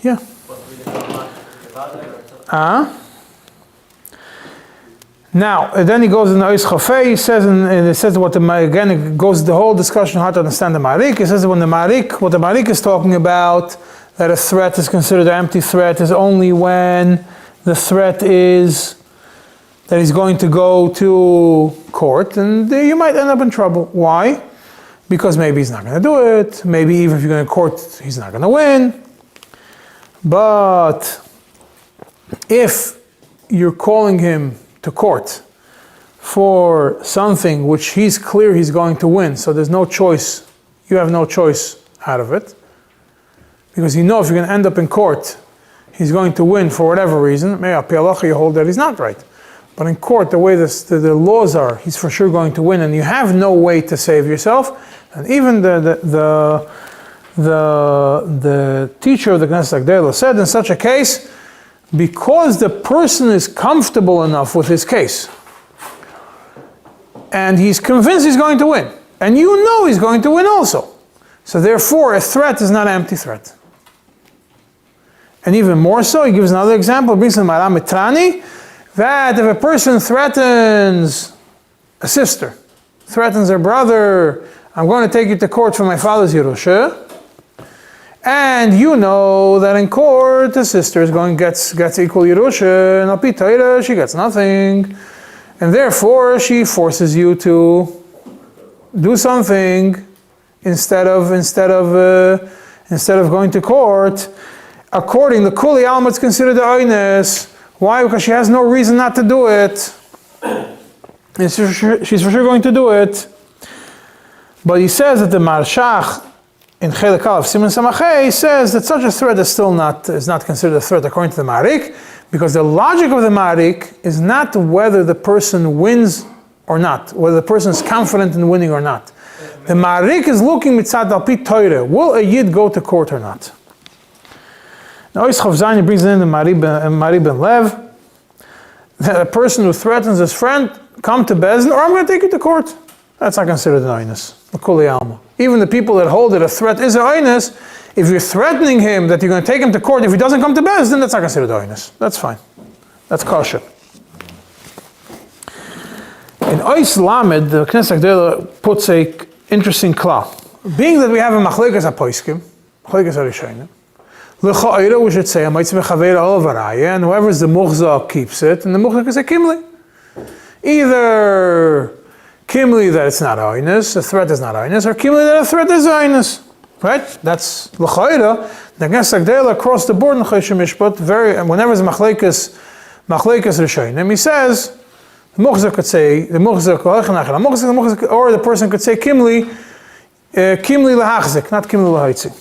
Yeah. Now, then he goes in the Ois Chafei, he says, and it says again, it goes the whole discussion how to understand the Ma'arik. He says that what the Ma'arik is talking about, that a threat is considered an empty threat, is only when the threat is that he's going to go to court, and you might end up in trouble. Why? Because maybe he's not going to do it, maybe even if you're going to court, he's not going to win. But if you're calling him to court for something which he's clear he's going to win, so there's no choice, you have no choice out of it, because you know if you're going to end up in court, he's going to win for whatever reason. Maybe al pi halacha you hold that he's not right. But in court, the way the laws are, he's for sure going to win, and you have no way to save yourself. And even the teacher of the Knesset Agdela said in such a case, because the person is comfortable enough with his case, and he's convinced he's going to win, and you know he's going to win also. So therefore, a threat is not an empty threat. And even more so, he gives another example, brings in Maram Mitrani, that if a person threatens a sister, threatens her brother, I'm going to take you to court for my father's Yerusha, and you know that in court the sister gets equal Yerusha, and al pi Torah she gets nothing, and therefore she forces you to do something instead of going to court. According to Kuli Alma, it's considered the oines. Why? Because she has no reason not to do it. And she's for sure going to do it. But he says that the Marshach in Chelek Aleph Siman Samachei says that such a threat is not considered a threat according to the Marik, because the logic of the Marik is not whether the person wins or not, whether the person is confident in winning or not. The Marik is looking mitzad al pi Torah. Will a Yid go to court or not? Now, Yischav Zayin brings in the Mari ben Lev, that a person who threatens his friend, come to Bezdin, or I'm going to take you to court. That's not considered an oinus. Even the people that hold that a threat is an oinus, if you're threatening him that you're going to take him to court if he doesn't come to Bezdin, that's not considered oinus. That's fine. That's kosher. In Ois Lamed, the Knesset Gdela puts a interesting klal. Being that we have a machlekas hapoiskim, machlekas harishonim, l'cha'ira we should say, ha'maitzim v'chaveira ol varaya, and whoever's the muchzak keeps it, and the muchzak is a kimli. Either kimli that it's not oinus, the threat is not oinus, or kimli that the threat is oinus. Right? That's l'cha'ira. The Knesset Gdela across the board in Choshen Mishpat, whenever there's machlekas rishonim, he says, the muchzak could say, or the person could say kimli lahachzik, not kimli lahaitzik.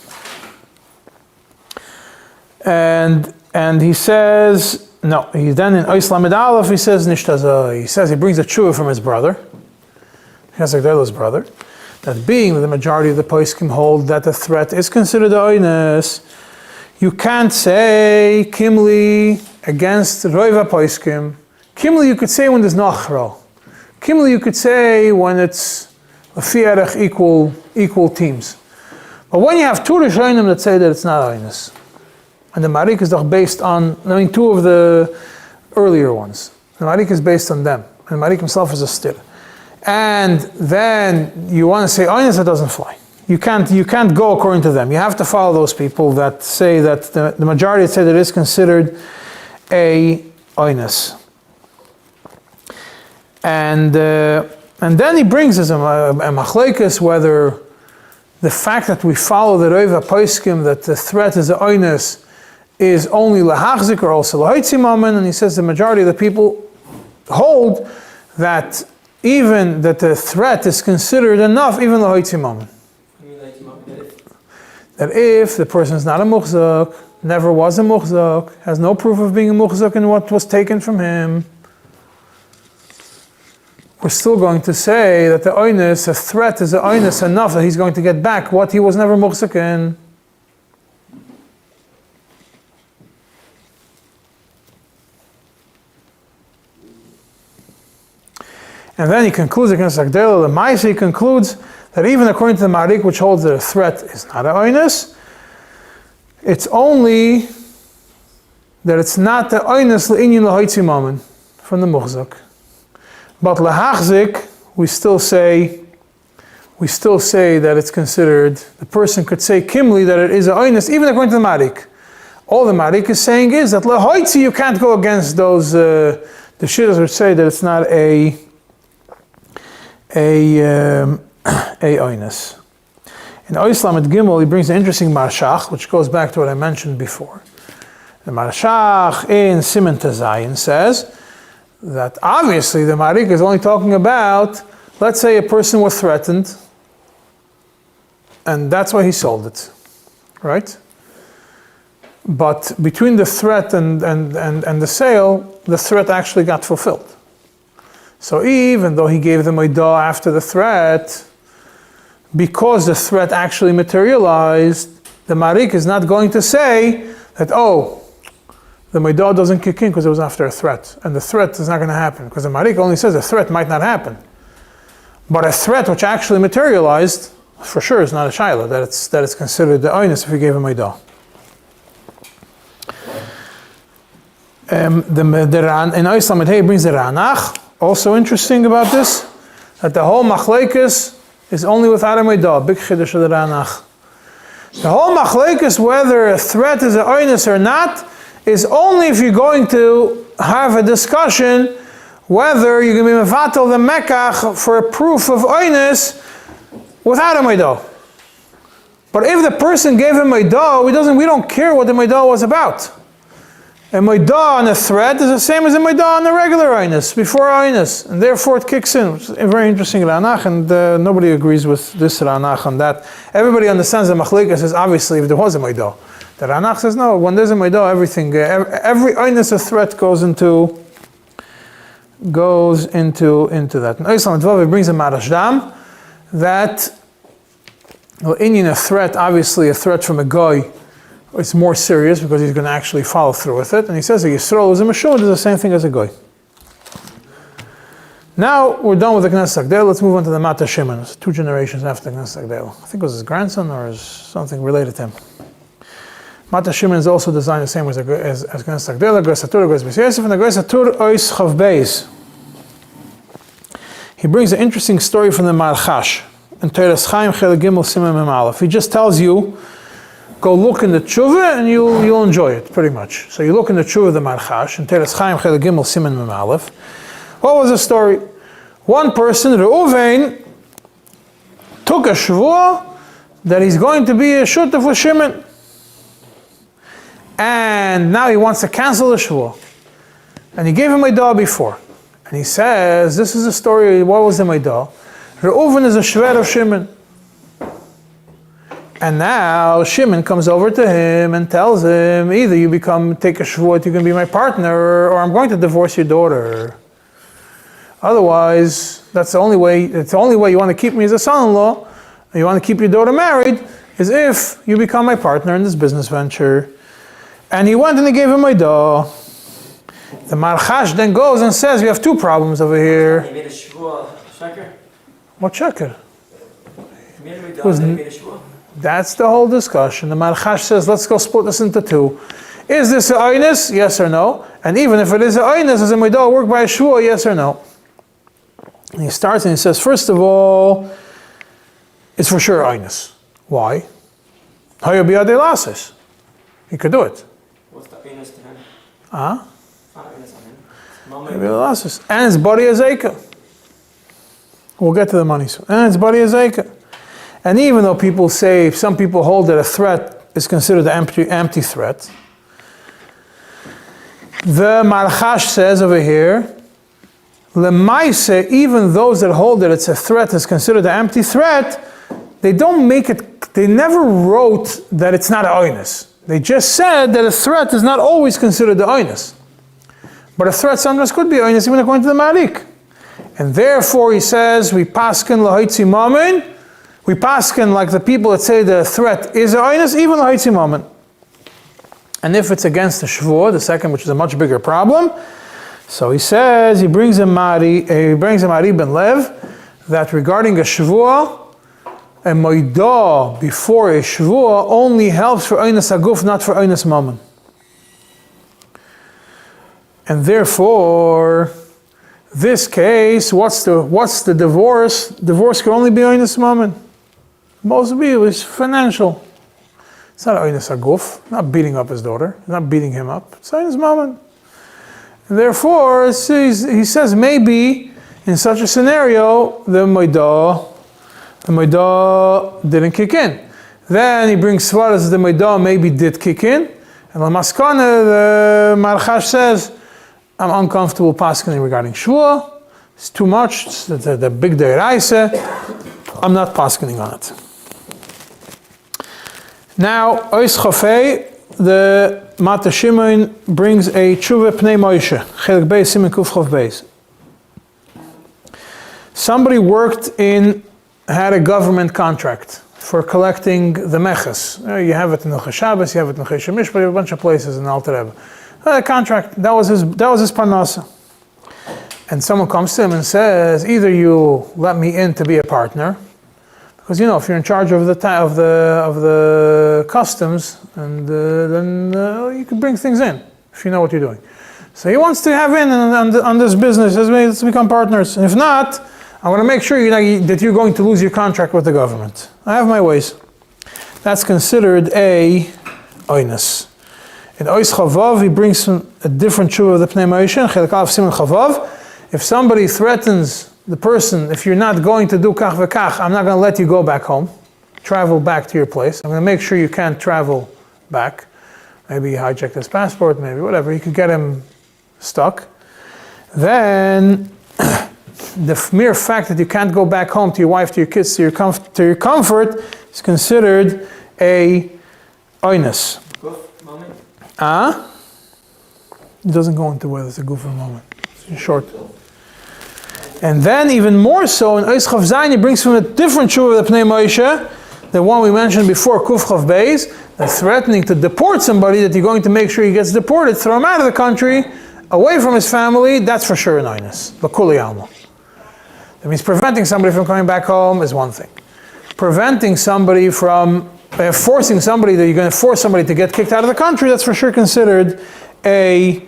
And he says, no, he then in Ois Lamed Aleph, he says nishtazah. He says he brings a tshuva from his brother, His brother, that being that the majority of the poskim hold that the threat is considered oinus, you can't say kimli against roiva poskim. Kimli you could say when there's nachro. Kimli you could say when it's a equal teams. But when you have two rishonim that say that it's not oinus, and the Marik is based on, two of the earlier ones. The Marik is based on them. And the Marik himself is a stir. And then you want to say oinus, that doesn't fly. You can't go according to them. You have to follow those people that say that the majority say that it is considered a oinus. And then he brings us a machlekes whether the fact that we follow the Reva Poskim that the threat is a oinus is only lahachzik or also lahaitzimamen, and he says the majority of the people hold that even that the threat is considered enough, even lahaitzimamen. That if the person is not a muchzak, never was a muchzak, has no proof of being a muchzak in what was taken from him, we're still going to say that the oinus, a threat is a oinus enough that he's going to get back what he was never muchzak in. And then he concludes against Agdela, the Maisa, he concludes that even according to the Marik, which holds that a threat is not an oinus, it's only that it's not the oinus l'inyin l'hoitzi mamen from the muchzak. But lahachzik, we still say that it's considered, the person could say kimli that it is an oinus, even according to the Marik. All the Marik is saying is that lahoitzi, you can't go against those, the shittas which say that it's not a oinus. In Ois Lamed Gimel, he brings an interesting marshach, which goes back to what I mentioned before. The marshach in Siman Tazayin says that obviously the Marik is only talking about, let's say a person was threatened, and that's why he sold it, right? But between the threat and the sale, the threat actually got fulfilled. So even though he gave them a maidah after the threat, because the threat actually materialized, the Marik is not going to say that, the maidah doesn't kick in because it was after a threat, and the threat is not going to happen, because the Marik only says a threat might not happen. But a threat which actually materialized, for sure is not a shayla, that it's considered the oinus if you gave a maidah. In Ois Lamed Hey brings the Ranach, also interesting about this, that the whole machlekes is only without a maidah, big chiddush of the Ranach. The whole machlekes, whether a threat is an oinus or not, is only if you're going to have a discussion whether you're going to be mevatel the mekach for a proof of oinus without a maidah. But if the person gave him maidah, we don't care what the maidah was about. A maidah on a threat is the same as a maidah on a regular oinus, before oinus, and therefore it kicks in. It's a very interesting Ranach, and nobody agrees with this Ranach on that. Everybody understands the Machlikas is obviously if there was a maidah. The Ranach says no, when there's a maidah, everything, every oinus, a threat goes into that. And Islam Dvav brings a Marashdam that, well, in a threat, obviously a threat from a guy, it's more serious because he's going to actually follow through with it. And he says a Yisrael is a Mashur, is the same thing as a guy. Now we're done with the Knesset Agdel. Let's move on to the Mata Shimon. It's 2 generations after the Knesset Agdel. I think it was his grandson or something related to him. Mata Shimon is also designed the same as Knesset Agdel. Agres Hatur, Agres Beis Yosef, and Agres Hatur Ois Chav Beis. He brings an interesting story from the Marchash in Teres Chaim Chelik Gimel Siman Mem Aleph. He just tells you, go look in the tshuva and you'll enjoy it, pretty much. So you look in the tshuva of the Marchash, in Teres Chaim Chelik Gimel Siman Mem Aleph. What was the story? One person, Reuven, took a shvuah that he's going to be a shutaf with Shimon. And now he wants to cancel the shvuah. And he gave him a maidah before. And he says, this is the story, what was the maidah? Reuven is a shver of Shimon. And now Shimon comes over to him and tells him, either you take a shvuah, you can be my partner, or I'm going to divorce your daughter. Otherwise, that's the only way, it's the only way you want to keep me as a son-in-law, and you want to keep your daughter married, is if you become my partner in this business venture. And he went and he gave him maidah. The Marchash then goes and says, we have 2 problems over here. He made a shvuah sheker? What sheker? He made a maidah, he made a shvuah. That's the whole discussion. The Marchash says, let's go split this into 2. Is this a oinus? Yes or no? And even if it is a oinus, does a maidah work by a shvuah? Yes or no? And he starts and he says, first of all, it's for sure oinus. Why? He could do it. What's the oinus to him? Huh? Not oinus on him. And it's body as Eika. We'll get to the money soon. And it's body as Eika. And even though people say, some people hold that a threat is considered an empty threat, the Marchash says over here, Lemaise, even those that hold that it's a threat is considered an empty threat, they don't make it, they never wrote that it's not an oinus. They just said that a threat is not always considered the oinus. But a threat sometimes could be oinus even according to the Marik. And therefore he says, we paskin lahaitzi mamin, we paskin like the people that say the threat is a oinus, even lahaitzi mamin. And if it's against the shvuah, the second, which is a much bigger problem, so he says, he brings a Mari ben Lev, that regarding a shvuah, a maidah before a shvuah only helps for oinus aguf, not for oinus mammon. And therefore, this case, what's the divorce? Divorce can only be oinus mammon. Most of it is financial. It's not oinus aguf, not beating up his daughter, not beating him up. It's oinus mammon. And therefore, he says maybe in such a scenario, the maidah didn't kick in. Then he brings svaras the maidah maybe did kick in. And Lamaskana, the Marchash says, I'm uncomfortable paskening regarding shvuah. It's too much. It's the big deiraisa. I'm not paskening on it. Now, Ois Chafei, the Mata Shimon brings a tshuva pnei Moshe, Chelik Beis Siman Kuf Chav Beis. Somebody had a government contract for collecting the meches. You have it in the Shabbos, you have it in the Mishpat, you have a bunch of places in the Alter Rebbe. Contract, that was his parnasa. And someone comes to him and says, either you let me in to be a partner, because if you're in charge of the customs, and then you can bring things in if you know what you're doing. So he wants to have in on this business. Let's become partners. And if not, I want to make sure that you're going to lose your contract with the government. I have my ways. That's considered a oinus. In Ois Chavav, he brings a different tshuva of the Pnei Moshe, Chelik Aleph Siman Chavav. If somebody threatens the person, if you're not going to do kach v'kach, I'm not going to let you go back home, travel back to your place. I'm going to make sure you can't travel back. Maybe he hijacked his passport, maybe whatever. You could get him stuck. Then the mere fact that you can't go back home to your wife, to your kids, to your comfort is considered a oinus. Goof moment? It doesn't go into whether it's a goof or a moment. It's short. And then even more so, in Ois Chav Zayin, he brings from a different tshuva of the Pnei Moshe, the one we mentioned before, Kuf Chav Beis, that threatening to deport somebody, that you're going to make sure he gets deported, throw him out of the country, away from his family, that's for sure an oinus. L'kuli almo. That means preventing somebody from coming back home is one thing. Preventing somebody from, forcing somebody, that you're going to force somebody to get kicked out of the country, that's for sure considered a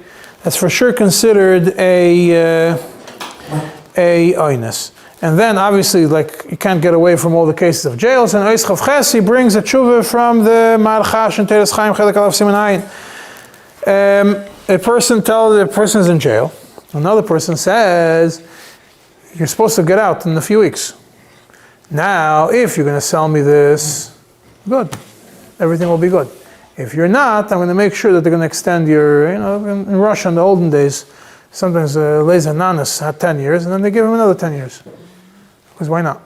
oinus. And then obviously, like, you can't get away from all the cases of jails. And Ois Chav Ches, he brings a tshuva from the Marchash and Teres Chaim Chelek Aleph Siman Ayin. A person tells the person is in jail. Another person says, you're supposed to get out in a few weeks. Now, if you're going to sell me this, good. Everything will be good. If you're not, I'm going to make sure that they're going to extend your, in Russia in the olden days, sometimes Leza Nanas had 10 years, and then they give him another 10 years. Because why not?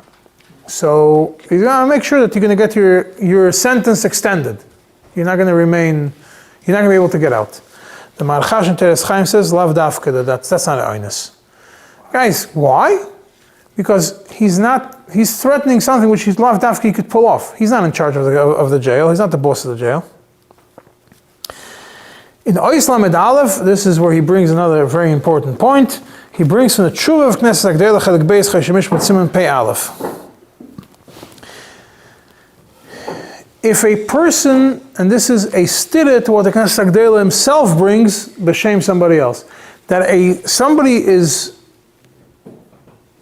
So you're going to make sure that you're going to get your sentence extended. You're not going to be able to get out. The Marchash and Teres Chaim says, Lav Dafka, that's not an oinus. Guys, why? Because he's threatening something which he's Lav Dafka he could pull off. He's not in charge of the jail. He's not the boss of the jail. In Ois Lamed Aleph, this is where he brings another very important point. He brings from the Tshuva of Knesset HaGdeilah Chelek Beis Choshen Mishpat Siman Pei Aleph. If a person, and this is a stira to what the Knesset HaGdeilah himself brings, b'shem somebody else, that somebody is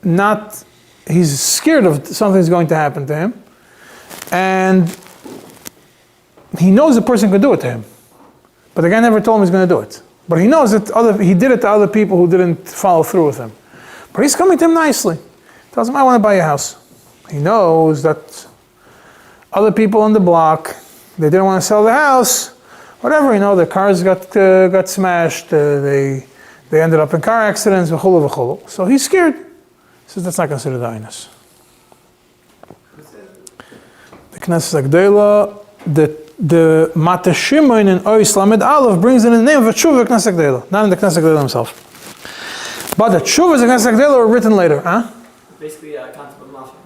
not, he's scared of something's going to happen to him, and he knows the person could do it to him. But the guy never told him he's going to do it. But he knows that he did it to other people who didn't follow through with him. But he's coming to him nicely. Tells him, I want to buy a house. He knows that other people on the block, they didn't want to sell the house. Whatever, their cars got smashed. They ended up in car accidents. V'chulu v'chulu. So he's scared. He says that's not considered oinus. The Knesset HaGdeilah, the Mata Shimon in Ois Lamed Aleph brings in the name of a tshuva of Knesset HaGdeilah, not in the Knesset HaGdeilah himself. But the tshuvas of Knesset HaGdeilah were written later, Basically, concept of mafia.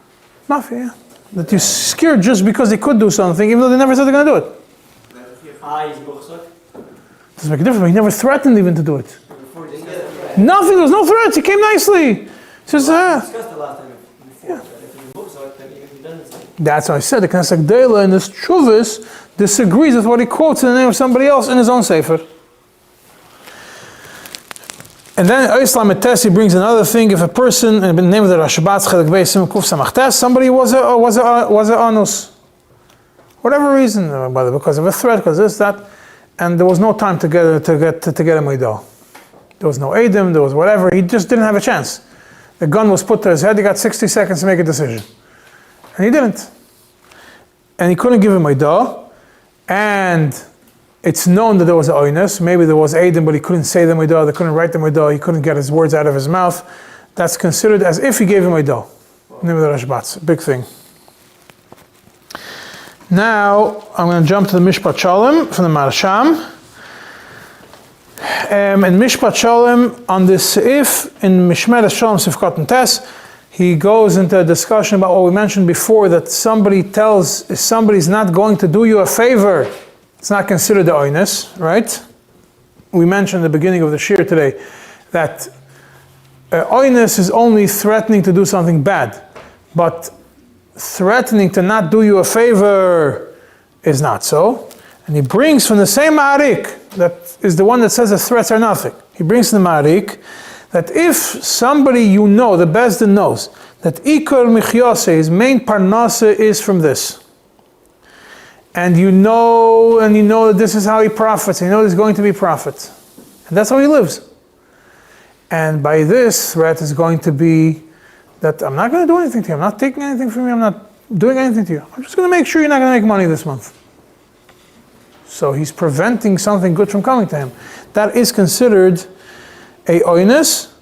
Mafia, yeah. That you're scared just because they could do something, even though they never said they're going to do it. He's Doesn't make a difference, but he never threatened even to do it. Nothing, there was no threats, he came nicely. He says, discussed the last time before, that if he books out, then he doesn't say. That's why I said the Knesset HaGdeilah in this tshuvas disagrees with what he quotes in the name of somebody else in his own sefer. And then Ois Lamed Tes, he brings another thing. If a person, in the name of the Rashbatz Chelek Beis Siman Kuf Samach Tes, somebody was a anus, whatever reason, whether because of a threat, because this, that, and there was no time to get a meidah. There was no edim, there was whatever. He just didn't have a chance. The gun was put to his head. He got 60 seconds to make a decision, and he didn't. And he couldn't give him meidah. And it's known that there was an oinus. Maybe there was edim, but he couldn't say the meidah. They couldn't write the meidah. He couldn't get his words out of his mouth. That's considered as if he gave him meidah. Name of the Rashbatz, big thing. Now I'm going to jump to the Mishpat Shalom from the Marsham. And Mishpat Shalom on this Sa'if in Mishmeres Shalom Sifkat and Tes, he goes into a discussion about what we mentioned before, that if somebody's not going to do you a favor, it's not considered the oinus, right? We mentioned at the beginning of the shir today that oinus is only threatening to do something bad, but threatening to not do you a favor is not so. And he brings from the same Ma'arik, that is the one that says the threats are nothing. He brings from the Ma'arik that if somebody the Bezdin knows, that Ikar Michyase, his main parnasa is from this, and you know that this is how he profits, there's going to be profit, and that's how he lives. And by this, threat is going to be that I'm not going to do anything to you. I'm not taking anything from you. I'm not doing anything to you. I'm just going to make sure you're not going to make money this month. So he's preventing something good from coming to him. That is considered a oinus.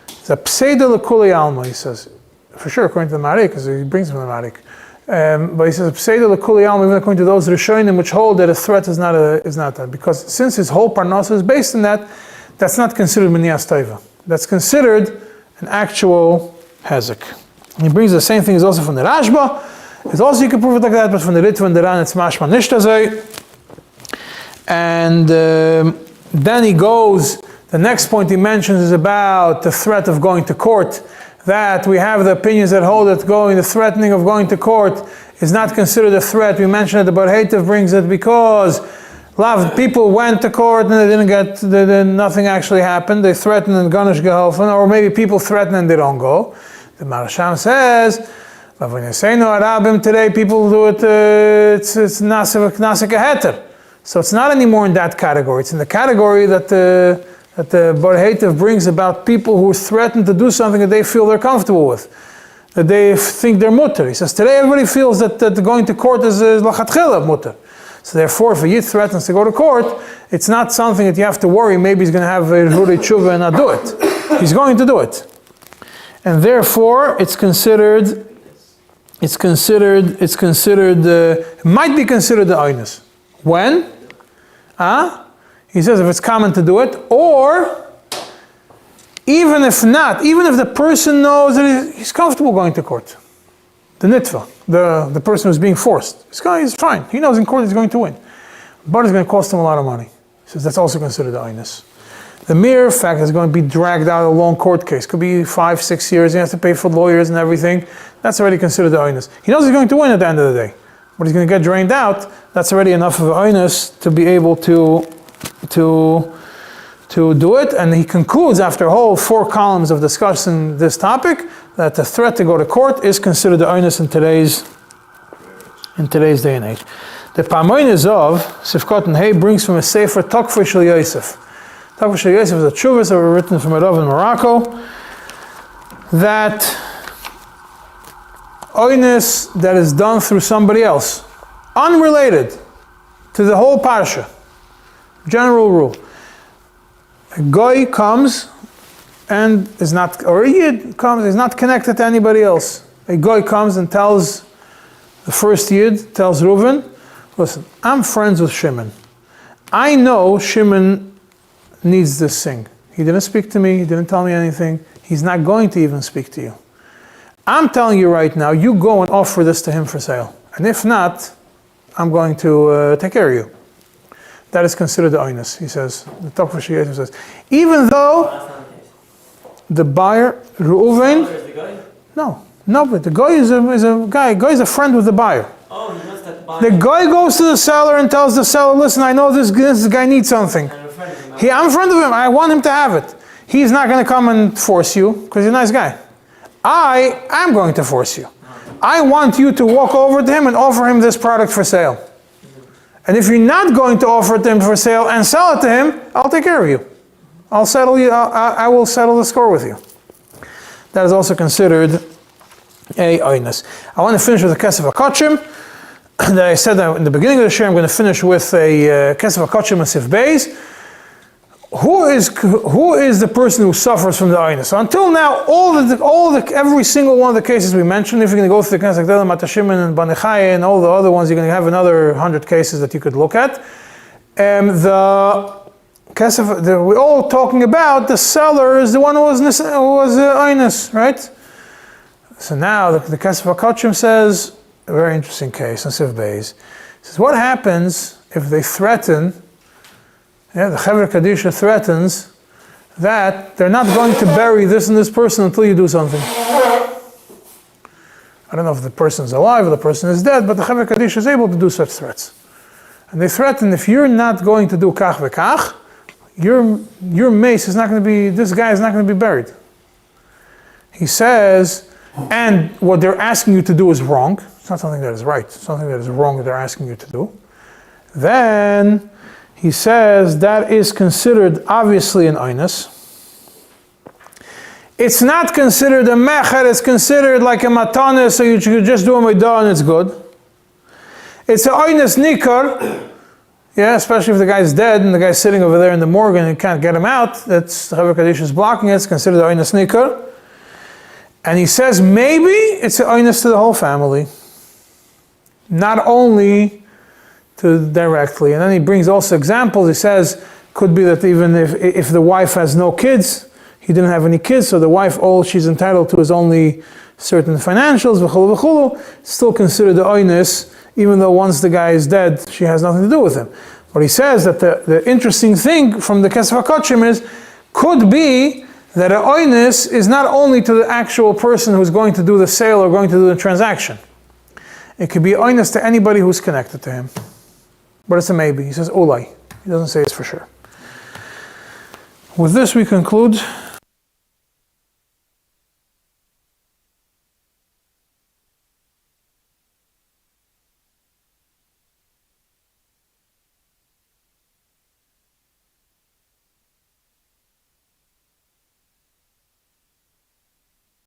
It's a pseida l'kuli alma, he says. For sure, according to the Marik, because he brings from the Marik. But he says pseida l'kuli alma, even according to those Rishonim which hold that a threat is not that. Because since his whole parnasa is based on that, that's not considered minias taiva. That's considered an actual hezek. He brings the same thing is also from the Rashba. It's also you can prove it like that, but from the Ritva and the Ran it's mashma nishtazay. And then he goes, the next point he mentions is about the threat of going to court, that we have the opinions that hold that the threatening of going to court is not considered a threat. We mentioned that the Bar Heitev brings it because people went to court and nothing actually happened. They threatened and Ganesh geholfen, or maybe people threaten and they don't go. The Marasham says, when you say no Arabim today, people do it, it's nasik heter. So it's not anymore in that category. It's in the category that the Bar Heitev brings about people who threaten to do something that they feel they're comfortable with, that they think they're mutter. He says today everybody feels that going to court is lachatchila mutter. So therefore, if a yid threatens to go to court, it's not something that you have to worry. Maybe he's going to have a hurei tshuva and not do it. He's going to do it, and therefore it might be considered the oinus. When? He says if it's common to do it, or even if not, even if the person knows that he's comfortable going to court. The nitva, the person who's being forced, he's fine. He knows in court he's going to win. But it's going to cost him a lot of money. He says that's also considered the oinus. The mere fact that it's going to be dragged out a long court case, could be 5-6 years, he has to pay for lawyers and everything, that's already considered the oinus. He knows he's going to win at the end of the day, but he's going to get drained out. That's already enough of an oinus to be able to do it. And he concludes after a whole 4 columns of discussing this topic that the threat to go to court is considered the oinus in today's day and age. The Pamoines of Sifkot and Hay brings from a sefer Tokfer Shel Yosef. Tokfer Shel Yosef is a tshuvas that were written from a Rav in Morocco, that oinus that is done through somebody else, unrelated to the whole parsha. General rule. A goy comes and is not, or a yid comes, is not connected to anybody else. A goy comes and tells the first yid, tells Reuven, listen, I'm friends with Shimon. I know Shimon needs this thing. He didn't speak to me, he didn't tell me anything. He's not going to even speak to you. I'm telling you right now, you go and offer this to him for sale. And if not, I'm going to take care of you. That is considered the oinus, he says. The Tokfer Shel Yosef says. Even though the buyer, Reuven, no, but the guy is a guy. Guy is a friend with the buyer. Oh, he knows that buyer. The guy goes to the seller and tells the seller, listen, I know this guy needs something. I'm a friend of him. I'm a friend of him, I want him to have it. He's not going to come and force you, because he's a nice guy. I am going to force you. I want you to walk over to him and offer him this product for sale. And if you're not going to offer it to him for sale and sell it to him, I'll take care of you. I'll settle you. I will settle the score with you. That is also considered a oinus. I want to finish with a kesef hakachim. That I said that in the beginning of the share, I'm going to finish with a kesef hakachim and sif beis. Who is the person who suffers from the oinus? So until now, every single one of the cases we mentioned, if you're going to go through the Knesset Gdela, Matashimin and Banechai and all the other ones, you're going to have another 100 cases that you could look at. We're all talking about the seller is the one who was oinus, right? So now the Kesef HaKachim says, a very interesting case in Sif Beis. Says, what happens if they threaten, the Chevra Kadisha threatens that they're not going to bury this and this person until you do something. I don't know if the person's alive or the person is dead, but the Chevra Kadisha is able to do such threats. And they threaten, if you're not going to do kach v'kach, your mace is not going to be, this guy is not going to be buried. He says, and what they're asking you to do is wrong. It's not something that is right. It's something that is wrong that they're asking you to do. Then he says that is considered obviously an oinus. it's not considered a mecher, it's considered like a matana, so you just do a midah and it's good. It's a oynes nikar, yeah, especially if the guy's dead and the guy's sitting over there in the morgue and you can't get him out, that's the Chaver Kaddish is blocking it, it's considered oynes nikar. And he says maybe it's a oynes to the whole family, not only to directly. And then he brings also examples. He says could be that even if the wife has no kids, he didn't have any kids, so the wife, all she's entitled to is only certain financials, v'chulu v'chulu, still considered the oynes, even though once the guy is dead, she has nothing to do with him. But he says that the interesting thing from the Kesef HaKodshim is, could be that an oynes is not only to the actual person who's going to do the sale or going to do the transaction. It could be oynes to anybody who's connected to him. But it's a maybe. He says ulai. He doesn't say it's for sure. With this we conclude